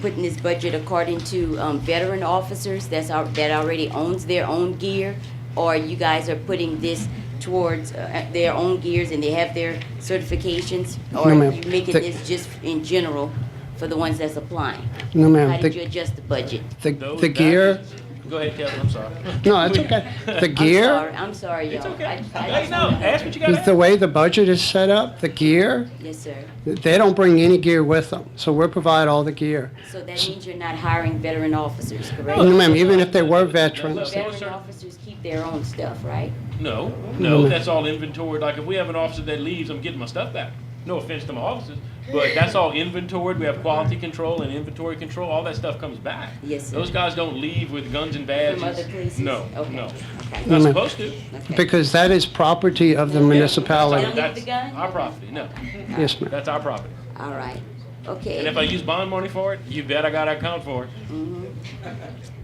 Speaker 4: putting this budget according to, veteran officers that already owns their own gear? Or you guys are putting this towards, their own gears and they have their certifications? Or
Speaker 13: No, ma'am.
Speaker 4: you making
Speaker 13: The-
Speaker 4: this just in general for the ones that's applying?
Speaker 13: No, ma'am.
Speaker 4: How did you adjust the budget?
Speaker 13: The gear,
Speaker 1: Go ahead, Kevin, I'm sorry.
Speaker 13: no, it's okay. The gear,
Speaker 4: I'm sorry, y'all.
Speaker 1: It's okay.
Speaker 4: I
Speaker 1: Hey,
Speaker 4: just
Speaker 1: no,
Speaker 4: wanna-
Speaker 1: ask what you got to ask.
Speaker 13: the way the budget is set up, the gear,
Speaker 4: Yes, sir.
Speaker 13: they don't bring any gear with them. So we provide all the gear.
Speaker 4: So that means you're not hiring veteran officers, correct?
Speaker 13: No, ma'am, even if they were veterans,
Speaker 4: Veteran officers keep their own stuff, right?
Speaker 1: No,
Speaker 13: No, ma'am.
Speaker 1: that's all inventoried. Like if we have an officer that leaves, I'm getting my stuff back. No offense to my officers, but that's all inventoried. We have quality control and inventory control. All that stuff comes back.
Speaker 4: Yes, sir.
Speaker 1: Those guys don't leave with guns and badges.
Speaker 4: From other places?
Speaker 1: No,
Speaker 4: Okay.
Speaker 1: no.
Speaker 4: Okay.
Speaker 1: Not
Speaker 13: No, ma'am.
Speaker 1: supposed to.
Speaker 4: Okay.
Speaker 13: because that is property of the municipality.
Speaker 4: Don't leave
Speaker 1: That's
Speaker 4: the gun?
Speaker 1: our property. No,
Speaker 13: Yes, ma'am.
Speaker 1: that's our property.
Speaker 4: All right,
Speaker 1: And
Speaker 4: okay.
Speaker 1: if I use bond money for it, you bet I got to account for it.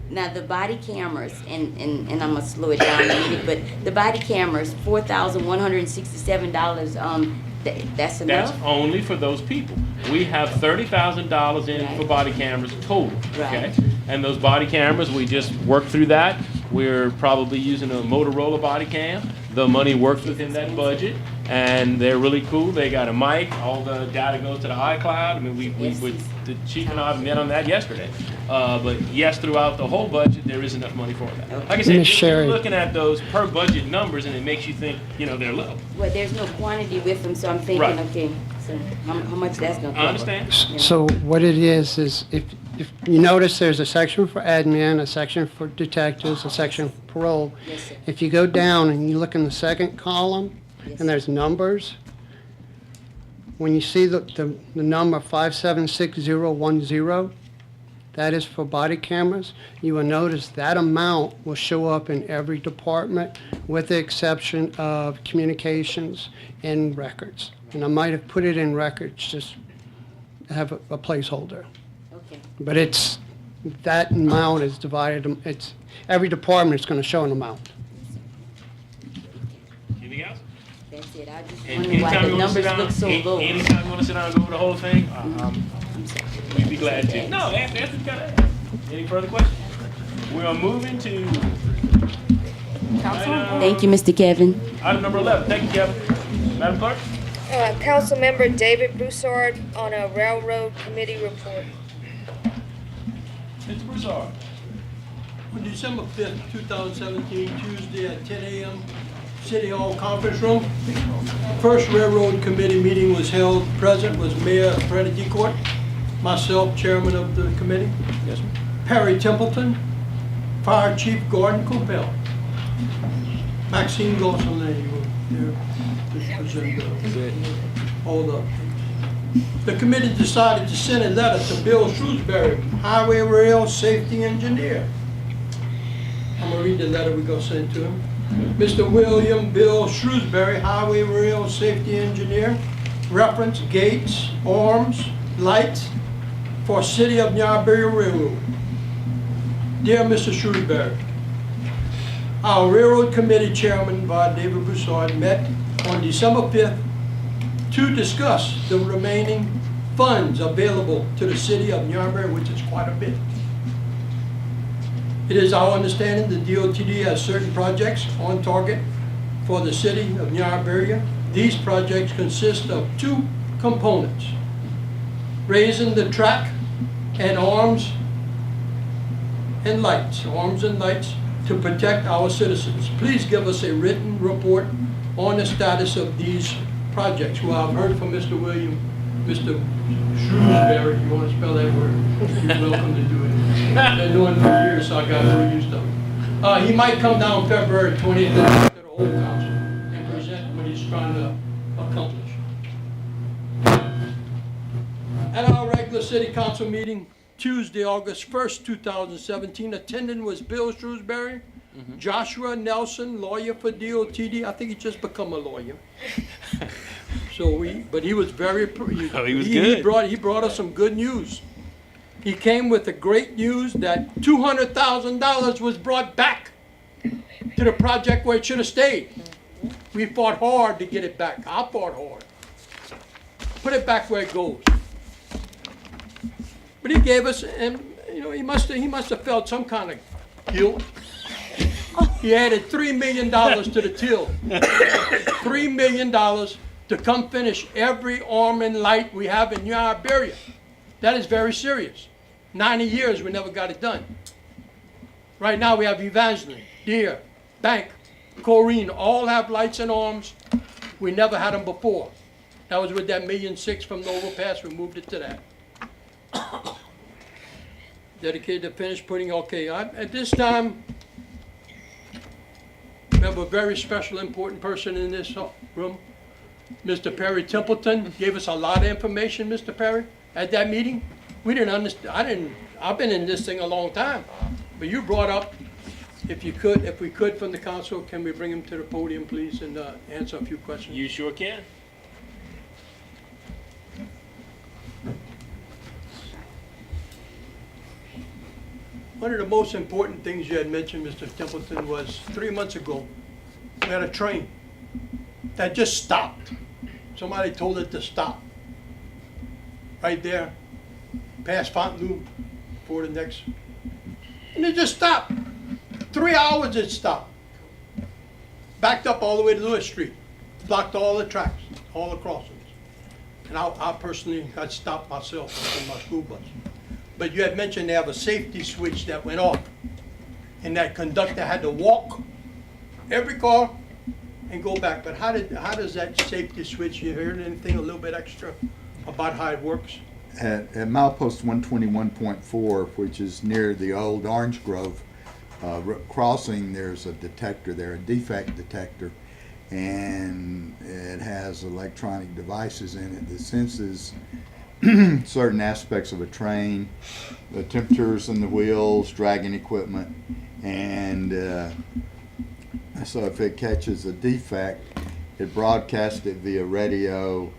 Speaker 4: Now, the body cameras, and I'm gonna slow it down a minute, but the body cameras, $4,167, that's
Speaker 1: That's
Speaker 4: enough?
Speaker 1: only for those people. We have $30,000 in for
Speaker 4: Right.
Speaker 1: body cameras total, okay?
Speaker 4: Right.
Speaker 1: And those body cameras, we just worked through that. We're probably using a Motorola body cam. The money works within that budget, and they're really cool. They got a mic, all the data goes to the iCloud. I mean, the chief and I met on that yesterday. But yes, throughout the whole budget, there is enough money for that. Like I said,
Speaker 13: Miss
Speaker 1: you're
Speaker 13: Sherry.
Speaker 1: looking at those per budget numbers, and it makes you think, they're low.
Speaker 4: Well, there's no quantity with them, so I'm thinking,
Speaker 1: Right.
Speaker 4: okay, so how much that's gonna cover?
Speaker 1: I understand.
Speaker 13: So what it is if you notice there's a section for admin, a section for detectives, a section for parole.
Speaker 4: Yes, sir.
Speaker 13: If you go down and you look in the second column,
Speaker 4: Yes,
Speaker 13: and there's numbers, when you see the number 576010, that is for body cameras, you will notice that amount will show up in every department with the exception of communications and records. And I might have put it in records, just have a placeholder.
Speaker 4: Okay,
Speaker 13: But that amount is divided, every department is gonna show an amount.
Speaker 1: Anything else?
Speaker 4: that's it, I just
Speaker 1: And
Speaker 4: wonder why
Speaker 1: anytime
Speaker 4: the
Speaker 1: you want to sit
Speaker 4: numbers
Speaker 1: down,
Speaker 4: look so low.
Speaker 1: anytime you want to sit down and go over the whole thing,
Speaker 4: I'm sorry.
Speaker 1: we'd be glad to. No, ask what you gotta ask. Any further questions? We are moving to
Speaker 4: Thank you, Mr. Kevin.
Speaker 1: item number 11. Thank you, Kevin. Madam Clerk?
Speaker 3: Councilmember David Broussard on a railroad committee report.
Speaker 1: Mr. Broussard.
Speaker 15: On December 5th, 2017, Tuesday at 10 a.m., City Hall Conference Room. First Railroad Committee meeting was held. Present was Mayor Freddie Decourt, myself, Chairman of the committee,
Speaker 1: Yes, sir.
Speaker 15: Perry Templeton, Fire Chief Gordon Coppell, Maxine Gosselin, all the committee decided to send a letter to Bill Shrewsbury, Highway Rail Safety Engineer. I'm gonna read the letter we're gonna send to him. Mr. William Bill Shrewsbury, Highway Rail Safety Engineer, reference gates, arms, lights for City of Iberia Railroad. Dear Mr. Shrewsbury, our Railroad Committee Chairman, David Broussard, met on December 5th to discuss the remaining funds available to the City of Iberia, which is quite a bit. It is our understanding the DOTD has certain projects on target for the City of Iberia. These projects consist of two components: raising the track and arms and lights to protect our citizens. Please give us a written report on the status of these projects. Well, I've heard from Mr. William Mr. Shrewsbury, you want to spell that word? You're welcome to do it. Been doing it for years, so I got very used to it. He might come down February 20th to the whole council and present what he's trying to accomplish. At our regular city council meeting, Tuesday, August 1st, 2017, attending was Bill Shrewsbury, Joshua Nelson, lawyer for DOTD. I think he just become a lawyer. But he was very, he was good. He brought us some good news. He came with the great news that $200,000 was brought back to the project where it should have stayed. We fought hard to get it back. I fought hard. Put it back where it goes. But he gave us, and you know, he must have felt some kind of guilt. He added $3 million to the till. $3 million to come finish every arm and light we have in Iberia. That is very serious. 90 years we never got it done. Right now we have Evangeline, Deer, Bank, Corrine, all have lights and arms. We never had them before. That was with that $1.6 million from the overpass. We moved it to that. Dedicated to finish putting, at this time, we have a very special, important person in this room. Mr. Perry Templeton gave us a lot of information, Mr. Perry, at that meeting. We didn't understand, I've been in this thing a long time, but you brought up, if we could from the council, can we bring him to the podium, please, and answer a few questions?
Speaker 1: You sure can.
Speaker 15: One of the most important things you had mentioned, Mr. Templeton, was 3 months ago, we had a train that just stopped. Somebody told it to stop. Right there, past Fontainebleau, for the next, and it just stopped. 3 hours it stopped. Backed up all the way to Lewis Street, blocked all the tracks, all the crossings. And I personally got stopped myself in my school bus. But you had mentioned they have a safety switch that went off, and that conductor had to walk every car and go back. But how does that safety switch, you heard anything a little bit extra about how it works?
Speaker 16: At milepost 121.4, which is near the old Orange Grove crossing, there's a detector there, a defect detector, and it has electronic devices in it that senses certain aspects of a train, the temperatures in the wheels, dragging equipment, and so if it catches a defect, it broadcasts it via radio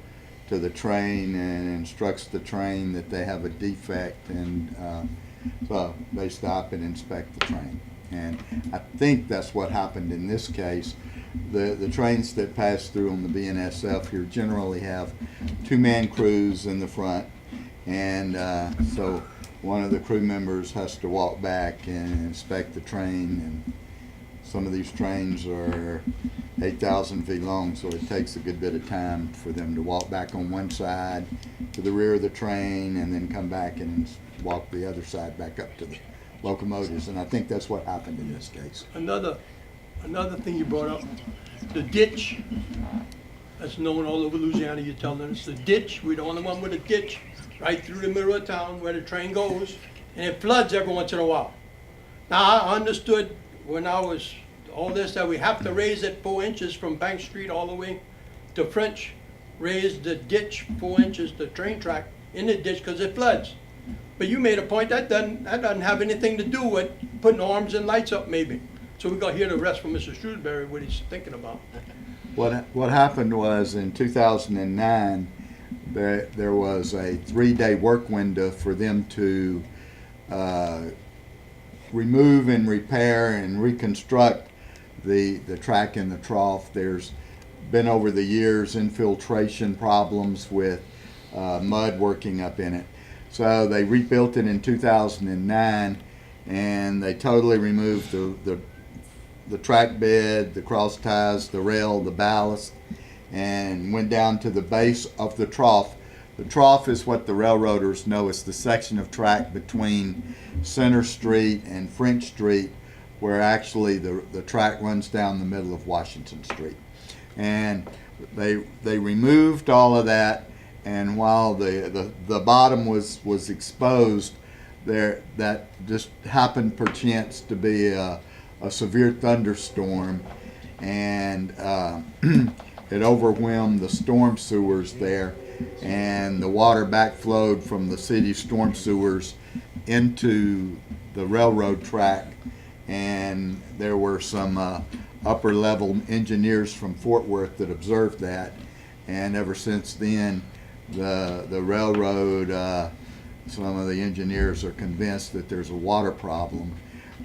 Speaker 16: to the train and instructs the train that they have a defect, and so they stop and inspect the train. And I think that's what happened in this case. The trains that pass through on the BNSF here generally have two-man crews in the front, and so one of the crew members has to walk back and inspect the train, and some of these trains are 8,000 feet long, so it takes a good bit of time for them to walk back on one side to the rear of the train and then come back and walk the other side back up to the locomotives, and I think that's what happened in this case.
Speaker 15: Another thing you brought up, the ditch, that's known all over Louisiana, you're telling us, the ditch, we're the only one with a ditch right through the middle of town where the train goes, and it floods every once in a while. Now, I understood when I was all this that we have to raise it 4 inches from Bank Street all the way to French, raise the ditch 4 inches, the train track in the ditch, because it floods. But you made a point that doesn't have anything to do with putting arms and lights up, maybe. So we're going to hear the rest from Mr. Shrewsbury, what he's thinking about.
Speaker 16: What happened was in 2009, there was a 3-day work window for them to remove and repair and reconstruct the track and the trough. There's been over the years infiltration problems with mud working up in it. So they rebuilt it in 2009, and they totally removed the track bed, the cross ties, the rail, the ballast, and went down to the base of the trough. The trough is what the railroaders know is the section of track between Center Street and French Street, where actually the track runs down the middle of Washington Street. And they removed all of that and while the bottom was exposed, that just happened perchance to be a severe thunderstorm, and it overwhelmed the storm sewers there, and the water backflowed from the city storm sewers into the railroad track, and there were some upper level engineers from Fort Worth that observed that, and ever since then the railroad, some of the engineers are convinced that there's a water problem.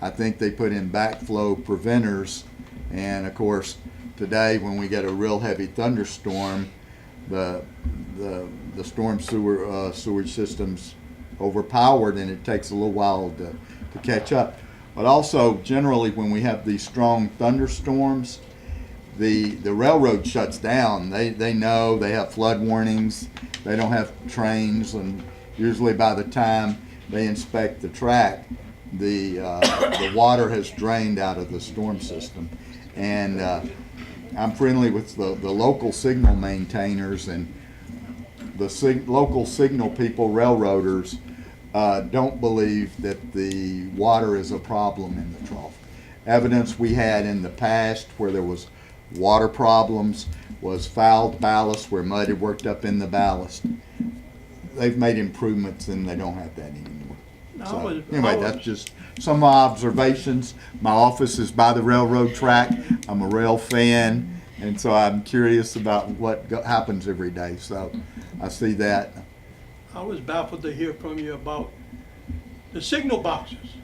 Speaker 16: I think they put in backflow preventers, and of course today when we get a real heavy thunderstorm, the storm sewage system's overpowered, and it takes a little while to catch up. But also, generally, when we have these strong thunderstorms, the railroad shuts down. They know, they have flood warnings, they don't have trains, and usually by the time they inspect the track, the water has drained out of the storm system. And I'm friendly with the local signal maintainers, and the local signal people, railroaders, don't believe that the water is a problem in the trough. Evidence we had in the past where there was water problems was fouled ballast, where mud had worked up in the ballast. They've made improvements and they don't have that anymore. So anyway, that's just some observations. My office is by the railroad track. I'm a rail fan, and so I'm curious about what happens every day. So I see that.
Speaker 15: I was baffled to hear from you about the signal boxes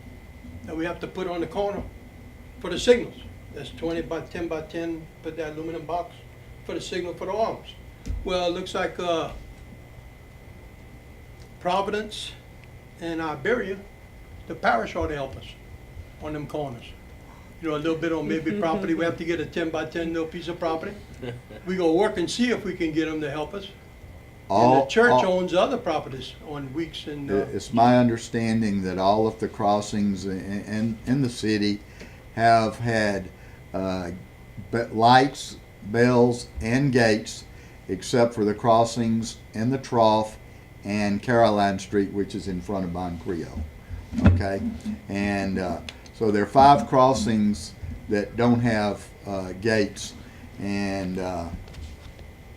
Speaker 15: that we have to put on the corner for the signals. That's 20 by 10 by 10, put that aluminum box for the signal for the arms. Well, it looks like Providence and Iberia, the parish ought to help us on them corners. You know, a little bit on maybe property. We have to get a 10 by 10 little piece of property. We go work and see if we can get them to help us. And the church owns other properties on Weeks and...
Speaker 16: It's my understanding that all of the crossings in the city have had lights, bells, and gates, except for the crossings in the Trough and Caroline Street, which is in front of Bon Creole. Okay? And so there are 5 crossings that don't have gates, and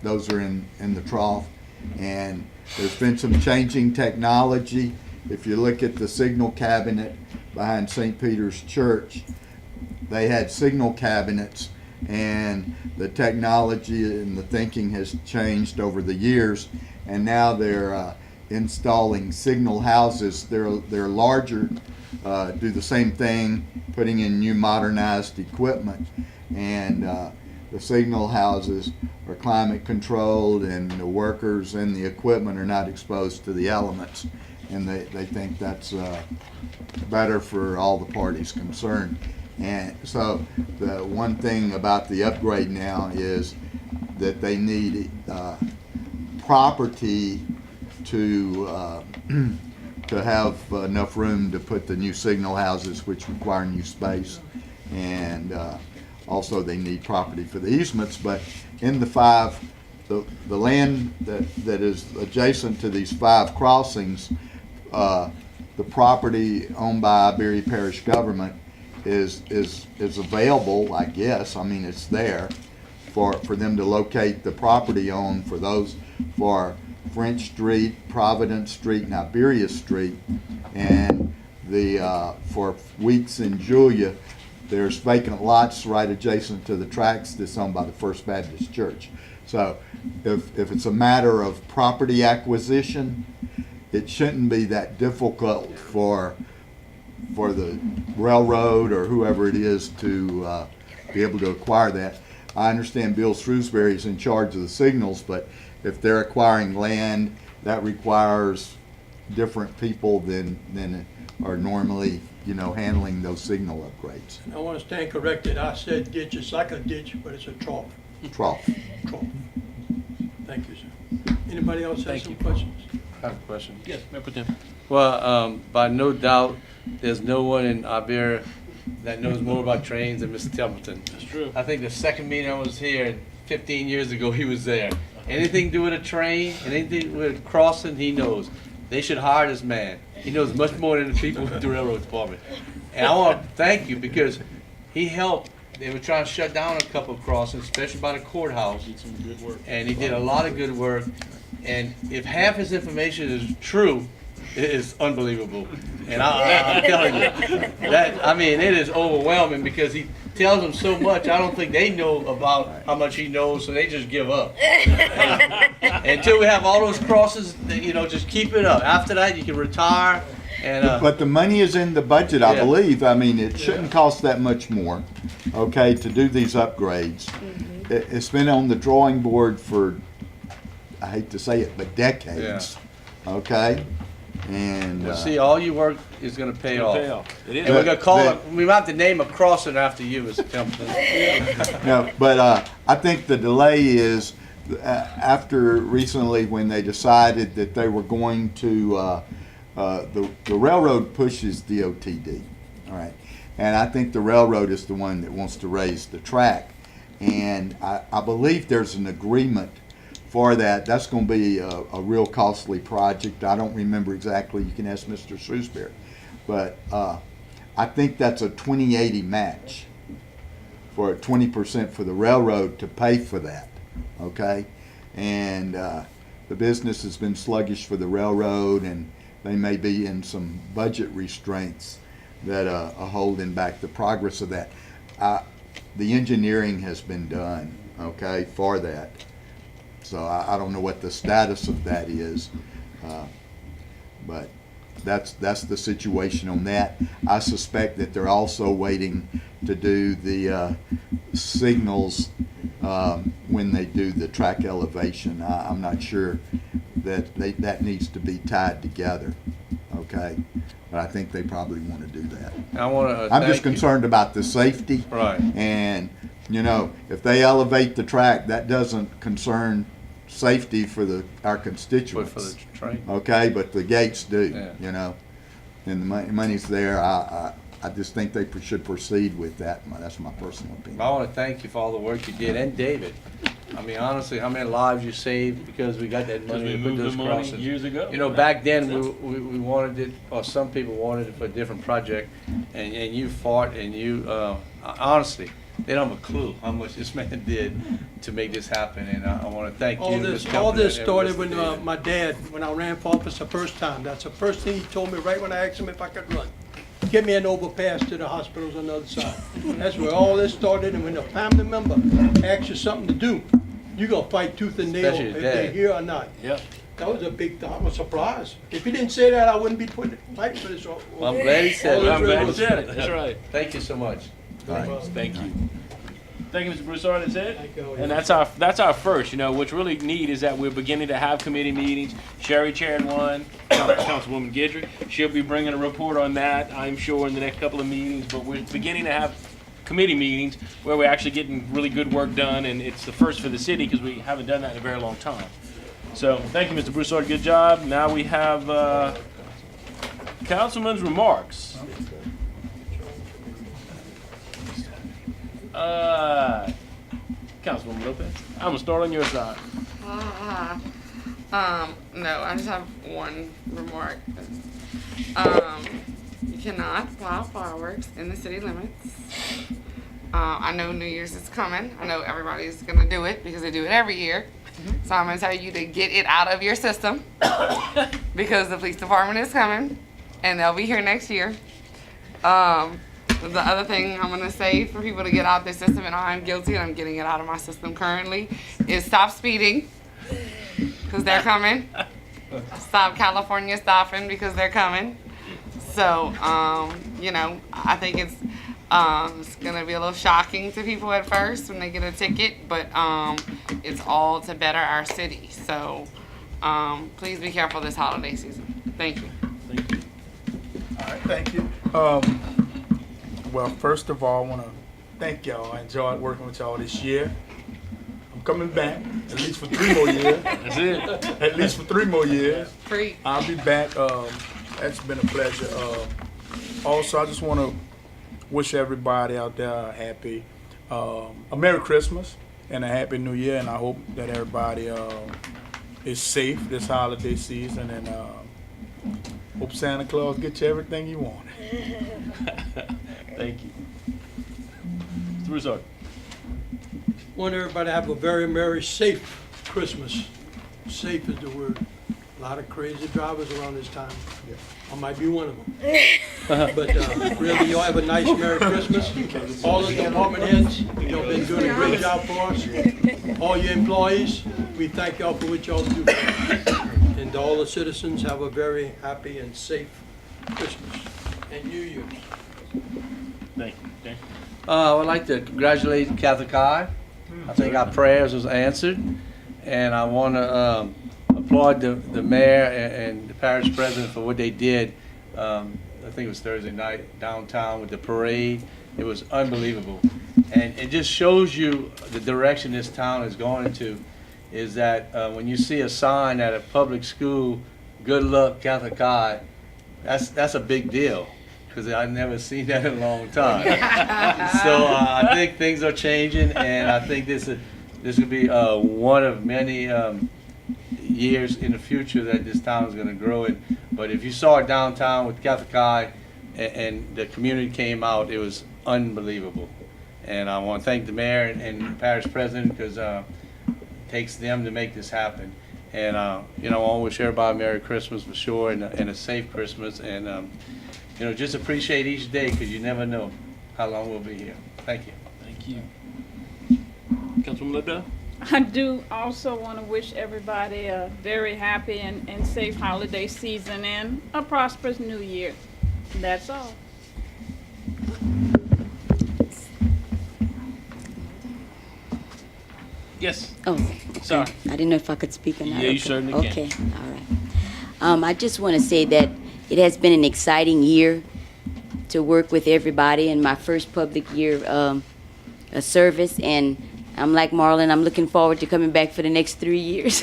Speaker 16: those are in the Trough. And there's been some changing technology. If you look at the signal cabinet behind St. Peter's Church, they had signal cabinets, and the technology and the thinking has changed over the years, and now they're installing signal houses. They're larger, do the same thing, putting in new modernized equipment, and the signal houses are climate controlled, and the workers and the equipment are not exposed to the elements, and they think that's better for all the parties concerned. And so the one thing about the upgrade now is that they need property to have enough room to put the new signal houses, which require new space, and also they need property for the easements. But in the land that is adjacent to these 5 crossings, the property owned by Iberia Parish government is available, I guess. I mean, it's there for them to locate the property owned for those, for French Street, Providence Street, and Iberia Street. And for Weeks and Julia, there's vacant lots right adjacent to the tracks that's owned by the First Baptist Church. So if it's a matter of property acquisition, it shouldn't be that difficult for the railroad or whoever it is to be able to acquire that. I understand Bill Shrewsbury is in charge of the signals, but if they're acquiring land, that requires different people than are normally, handling those signal upgrades.
Speaker 15: I want to stand corrected. I said ditch. It's like a ditch, but it's a trough.
Speaker 16: Trough.
Speaker 15: Thank you, sir. Anybody else have some questions?
Speaker 8: I have a question.
Speaker 1: Yes, Mayor Pro Tem.
Speaker 8: Well, by no doubt, there's no one in Iberia that knows more about trains than Mr. Templeton.
Speaker 1: That's true.
Speaker 8: I think the second meeting I was here, 15 years ago, he was there. Anything to do with a train, and anything with crossing, he knows. They should hire this man. He knows much more than the people with the railroad department. And I want to thank you because he helped. They were trying to shut down a couple of crossings, especially by the courthouse.
Speaker 1: Did some good work.
Speaker 8: And he did a lot of good work. And if half his information is true, it is unbelievable. And I'm telling you, that, I mean, it is overwhelming because he tells them so much. I don't think they know about how much he knows, so they just give up. Until we have all those crosses, you know, just keep it up. After that, you can retire. And
Speaker 16: But the money is in the budget, I
Speaker 8: Yeah.
Speaker 16: believe. I mean, it shouldn't cost that much more, okay, to do these upgrades. It's been on the drawing board for, I hate to say it, but decades, okay? And
Speaker 8: well, see, all your work is going to pay off.
Speaker 1: It is.
Speaker 8: And we're going to call it, we might have to name a crossing after you, Mr. Templeton.
Speaker 16: no, but I think the delay is after recently when they decided that they were going to, the railroad pushes DOTD, all right? And I think the railroad is the one that wants to raise the track. And I believe there's an agreement for that. That's going to be a real costly project. I don't remember exactly. You can ask Mr. Shrewsbury. But I think that's a 20/80 match for 20% for the railroad to pay for that, okay? And the business has been sluggish for the railroad, and they may be in some budget restraints that are holding back the progress of that. The engineering has been done, okay, for that. So I don't know what the status of that is, but that's the situation on that. I suspect that they're also waiting to do the signals when they do the track elevation. I'm not sure that that needs to be tied together, okay? But I think they probably want to do that.
Speaker 8: I want to
Speaker 16: I'm just concerned about the safety.
Speaker 8: Right.
Speaker 16: And, you know, if they elevate the track, that doesn't concern safety for our constituents.
Speaker 8: For the train.
Speaker 16: Okay, but the gates do,
Speaker 8: Yeah.
Speaker 16: you know. And the money's there. I just think they should proceed with that. That's my personal opinion.
Speaker 8: I want to thank you for all the work you did, and David. I mean, honestly, how many lives you saved because we got that
Speaker 1: Because
Speaker 8: money
Speaker 1: we
Speaker 8: to put
Speaker 1: moved
Speaker 8: those
Speaker 1: the money
Speaker 8: crossings.
Speaker 1: years ago.
Speaker 8: You know, back then we wanted it, or some people wanted it for a different project, and you fought, and you honestly, they don't have a clue how much this man did to make this happen, and I want to thank you.
Speaker 15: All
Speaker 8: Ms.
Speaker 15: this
Speaker 8: Templeton,
Speaker 15: started
Speaker 8: and
Speaker 15: when
Speaker 8: Mr. David.
Speaker 15: my dad, when I ran for office the first time. That's the first thing he told me right when I asked him if I could run. Get me an overpass to the hospitals on the other side. That's where all this started, and when a family member asks you something to do, you're gonna fight tooth and nail
Speaker 8: Especially
Speaker 15: if
Speaker 8: your
Speaker 15: they're
Speaker 8: dad.
Speaker 15: here or not.
Speaker 1: Yep.
Speaker 15: That was a big, I was surprised. If he didn't say that, I wouldn't be fighting for this.
Speaker 8: Well, I'm glad he said it.
Speaker 1: I'm glad you said it. That's right.
Speaker 8: Thank you so much.
Speaker 1: Thank you. Thank you, Mr. Broussard. That's it.
Speaker 15: Thank you.
Speaker 1: And that's our first. You know, what's really neat is that we're beginning to have committee meetings. Sherry chaired one, Councilwoman Guidry. She'll be bringing a report on that, I'm sure, in the next couple of meetings. But we're beginning to have committee meetings where we're actually getting really good work done, and it's the first for the city because we haven't done that in a very long time. So thank you, Mr. Broussard. Good job. Now we have Councilman's remarks. Councilwoman Lopez, I'm gonna start on your side.
Speaker 2: No, I just have one remark. You cannot fire fireworks in the city limits. I know New Year's is coming. I know everybody's gonna do it because they do it every year. So I'm gonna tell you to get it out of your system because the police department is coming and they'll be here next year. The other thing I'm gonna say for people to get out their system, and I'm guilty and I'm getting it out of my system currently, is stop speeding because they're coming. Stop California stopping because they're coming. So, you know, I think it's gonna be a little shocking to people at first when they get a ticket, but it's all to better our city. So, please be careful this holiday season. Thank you.
Speaker 1: Thank you.
Speaker 12: All right, thank you. Well, first of all, I want to thank y'all. I enjoyed working with y'all this year. I'm coming back at least for 3 more years.
Speaker 1: That's it.
Speaker 12: At least for 3 more years.
Speaker 2: Free.
Speaker 12: I'll be back. That's been a pleasure. Also, I just want to wish everybody out there a Merry Christmas and a happy new year, and I hope that everybody is safe this holiday season, and hope Santa Claus gets you everything you want.
Speaker 1: Thank you. Mr. Broussard.
Speaker 15: Want everybody to have a very merry, safe Christmas. Safe is the word. A lot of crazy drivers around this time. I might be one of them. But really, y'all have a nice Merry Christmas. All the department heads, y'all been doing a great job for us. All your employees, we thank y'all for what y'all do. And to all the citizens, have a very happy and safe Christmas and New Year's.
Speaker 1: Thank you. Okay.
Speaker 8: I would like to congratulate Catholic Eye. I think our prayers was answered, and I want to applaud the mayor and the parish president for what they did. I think it was Thursday night downtown with the parade. It was unbelievable, and it just shows you the direction this town is going into. Is that when you see a sign at a public school, "Good luck, Catholic Eye," that's a big deal, because I've never seen that in a long time. So I think things are changing, and I think this will be one of many years in the future that this town is going to grow in. But if you saw it downtown with Catholic Eye and the community came out, it was unbelievable. And I want to thank the mayor and the parish president, because it takes them to make this happen. And I want to wish everybody a Merry Christmas for sure, and a safe Christmas. And just appreciate each day, because you never know how long we'll be here. Thank you.
Speaker 1: Thank you. Councilwoman Ledbetter?
Speaker 17: I do also want to wish everybody a very happy and safe holiday season and a prosperous new year. That's all.
Speaker 1: Yes.
Speaker 4: Oh,
Speaker 1: sorry.
Speaker 4: I didn't know if I could speak or not.
Speaker 1: Yeah, you certainly can.
Speaker 4: Okay, all right. I just want to say that it has been an exciting year to work with everybody in my first public year of service, and I'm like Marlon, I'm looking forward to coming back for the next 3 years.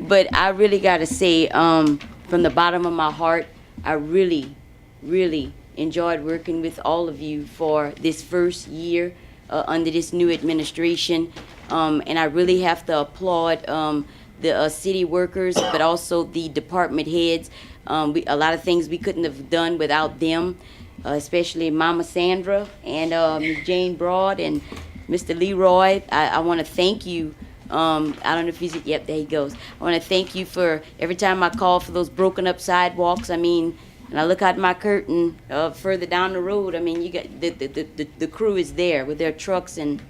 Speaker 4: But I really got to say, from the bottom of my heart, I really, really enjoyed working with all of you for this first year under this new administration. And I really have to applaud the city workers, but also the department heads. A lot of things we couldn't have done without them, especially Mama Sandra and Ms. Jane Broad and Mr. Leroy. I want to thank you. I don't know if he's, yep, there he goes. I want to thank you for every time I call for those broken up sidewalks. I mean, and I look out my curtain further down the road, I mean, you got the crew is there with their trucks, and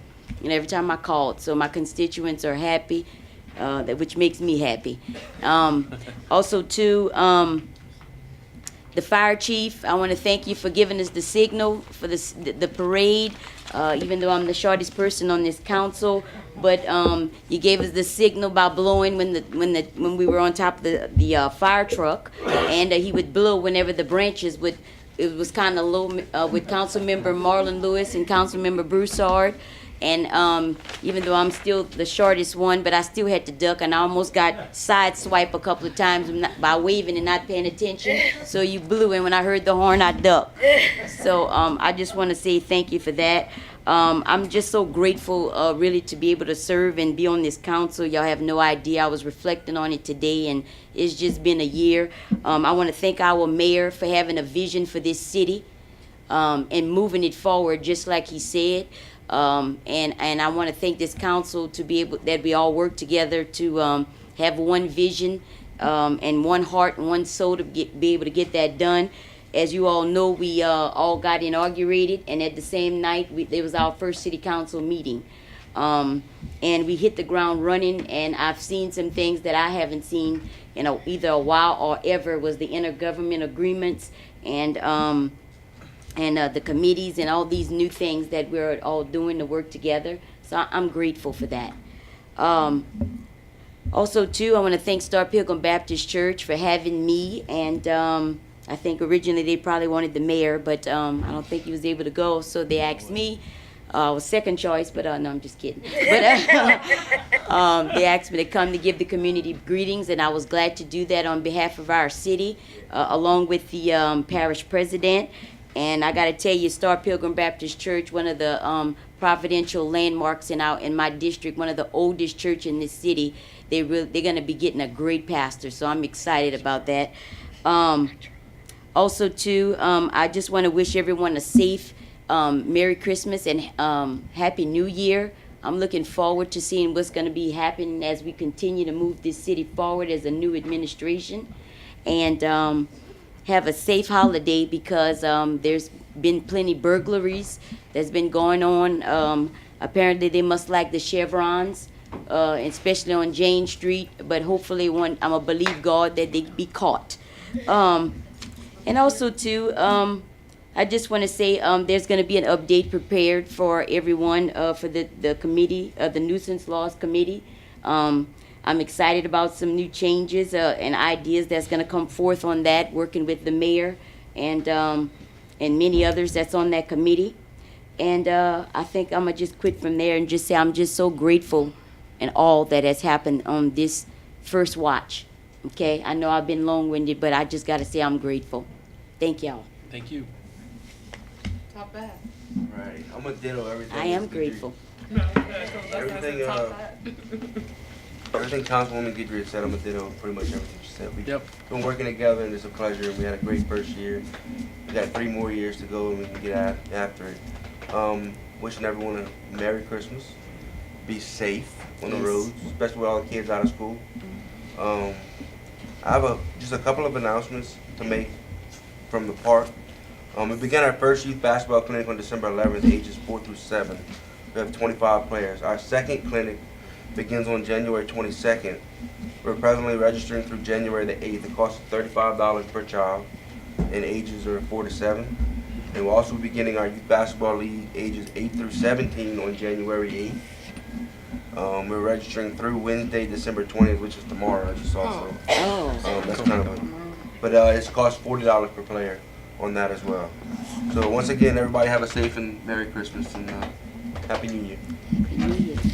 Speaker 4: every time I call it, so my constituents are happy, which makes me happy. Also, too, the fire chief, I want to thank you for giving us the signal for the parade, even though I'm the shortest person on this council. But you gave us the signal by blowing when we were on top of the fire truck, and he would blow whenever the branches would. It was kind of low with Councilmember Marlon Lewis and Councilmember Broussard. And even though I'm still the shortest one, but I still had to duck, and I almost got sideswiped a couple of times by waving and not paying attention. So you blew, and when I heard the horn, I ducked. So I just want to say thank you for that. I'm just so grateful, really, to be able to serve and be on this council. Y'all have no idea. I was reflecting on it today, and it's just been a year. I want to thank our mayor for having a vision for this city and moving it forward, just like he said. And I want to thank this council to be able that we all work together to have one vision and one heart and one soul to be able to get that done. As you all know, we all got inaugurated, and at the same night, it was our first city council meeting. And we hit the ground running, and I've seen some things that I haven't seen in either a while or ever, was the intergovernment agreements and the committees and all these new things that we're all doing to work together. So I'm grateful for that. Also, too, I want to thank Star Pilgrim Baptist Church for having me, and I think originally they probably wanted the mayor, but I don't think he was able to go, so they asked me. I was second choice, but no, I'm just kidding. But they asked me to come to give the community greetings, and I was glad to do that on behalf of our city, along with the parish president. And I gotta tell you, Star Pilgrim Baptist Church, one of the providential landmarks in my district, one of the oldest church in this city, they're gonna be getting a great pastor, so I'm excited about that. Also, too, I just want to wish everyone a safe Merry Christmas and Happy New Year. I'm looking forward to seeing what's going to be happening as we continue to move this city forward as a new administration. And have a safe holiday, because there's been plenty burglaries that's been going on. Apparently, they must like the chevrons, especially on Jane Street. But hopefully, I'm going to believe God that they be caught. And also, too, I just want to say there's going to be an update prepared for everyone for the committee, the Nuisance Laws Committee. I'm excited about some new changes and ideas that's going to come forth on that, working with the mayor and many others that's on that committee. And I think I'm going to just quit from there and just say I'm just so grateful and all that has happened on this first watch. Okay, I know I've been long-winded, but I just got to say I'm grateful. Thank y'all.
Speaker 1: Thank you.
Speaker 2: Not bad.
Speaker 6: Right. I'm gonna ditto everything.
Speaker 4: I am grateful.
Speaker 6: Everything, everything Councilwoman Guidry said, I'm gonna ditto pretty much everything she said. We've been working together, and it's a pleasure. We had a great first year. We got 3 more years to go, and we can get after it. Wishing everyone a Merry Christmas. Be safe on the roads, especially with all the kids out of school. I have just a couple of announcements to make from the park. We began our first youth basketball clinic on December 11th, ages 4 through 7. We have 25 players. Our second clinic begins on January 22nd. We're presently registering through January the 8th. It costs $35 per child, and ages are 4 to 7. And we'll also be beginning our youth basketball league, ages 8 through 17, on January 8th. We're registering through Wednesday, December 20th, which is tomorrow. I just saw. So that's kind of but it's cost $40 per player on that as well. So once again, everybody have a safe and Merry Christmas and Happy New Year.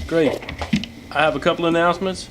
Speaker 1: Great. I have a couple announcements.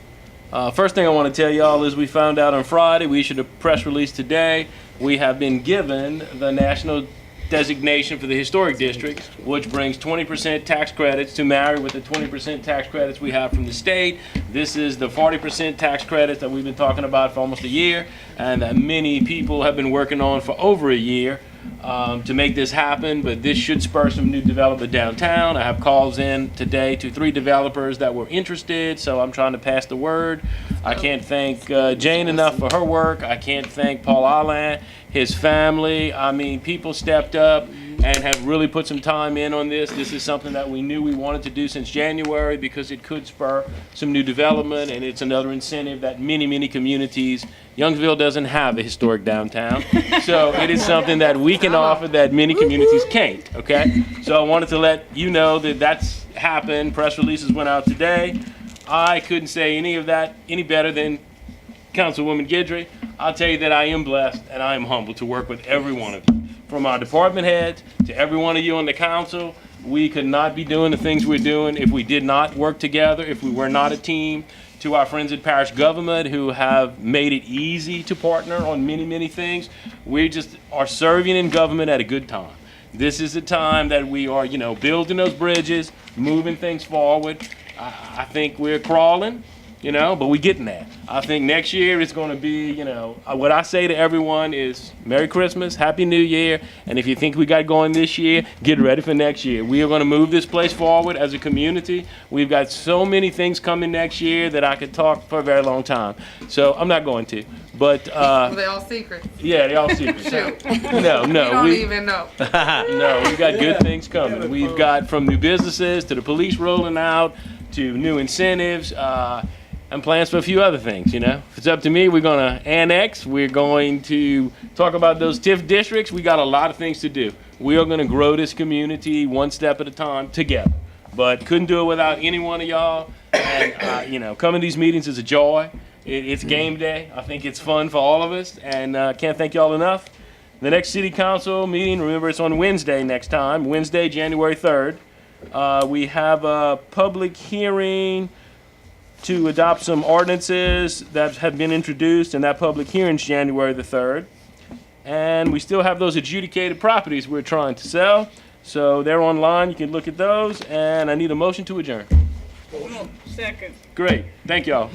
Speaker 1: First thing I want to tell y'all is we found out on Friday, we issued a press release today. We have been given the national designation for the historic district, which brings 20% tax credits to marry with the 20% tax credits we have from the state. This is the 40% tax credits that we've been talking about for almost a year, and that many people have been working on for over a year to make this happen. But this should spur some new development downtown. I have calls in today to 3 developers that were interested, so I'm trying to pass the word. I can't thank Jane enough for her work. I can't thank Paul Allen, his family. I mean, people stepped up and have really put some time in on this. This is something that we knew we wanted to do since January, because it could spur some new development, and it's another incentive that many communities. Youngsville doesn't have a historic downtown, so it is something that we can offer that many communities can't, okay? So I wanted to let you know that that's happened. Press releases went out today. I couldn't say any of that any better than Councilwoman Guidry. I'll tell you that I am blessed and I am humbled to work with every one of you. From our department heads to every one of you on the council, we could not be doing the things we're doing if we did not work together, if we were not a team. To our friends in parish government who have made it easy to partner on many things, we just are serving in government at a good time. This is the time that we are, building those bridges, moving things forward. I think we're crawling, but we're getting there. I think next year it's going to be, what I say to everyone is Merry Christmas, Happy New Year, and if you think we got going this year, get ready for next year. We are going to move this place forward as a community. We've got so many things coming next year that I could talk for a very long time. So I'm not going to, but...
Speaker 2: They all secrets.
Speaker 1: Yeah, they all secrets.
Speaker 2: Shoot.
Speaker 1: No.
Speaker 2: You don't even know.
Speaker 1: No, we've got good things coming. We've got from new businesses to the police rolling out to new incentives, and plans for a few other things, If it's up to me, we're going to annex. We're going to talk about those TIF districts. We got a lot of things to do. We are going to grow this community one step at a time together. But couldn't do it without any one of y'all. And, coming to these meetings is a joy. It's game day. I think it's fun for all of us. And can't thank y'all enough. The next city council meeting, remember, it's on Wednesday next time, Wednesday, January 3rd. We have a public hearing to adopt some ordinances that have been introduced, and that public hearing is January the 3rd. And we still have those adjudicated properties we're trying to sell. So they're online. You can look at those. And I need a motion to adjourn.
Speaker 17: Second.
Speaker 1: Great. Thank y'all.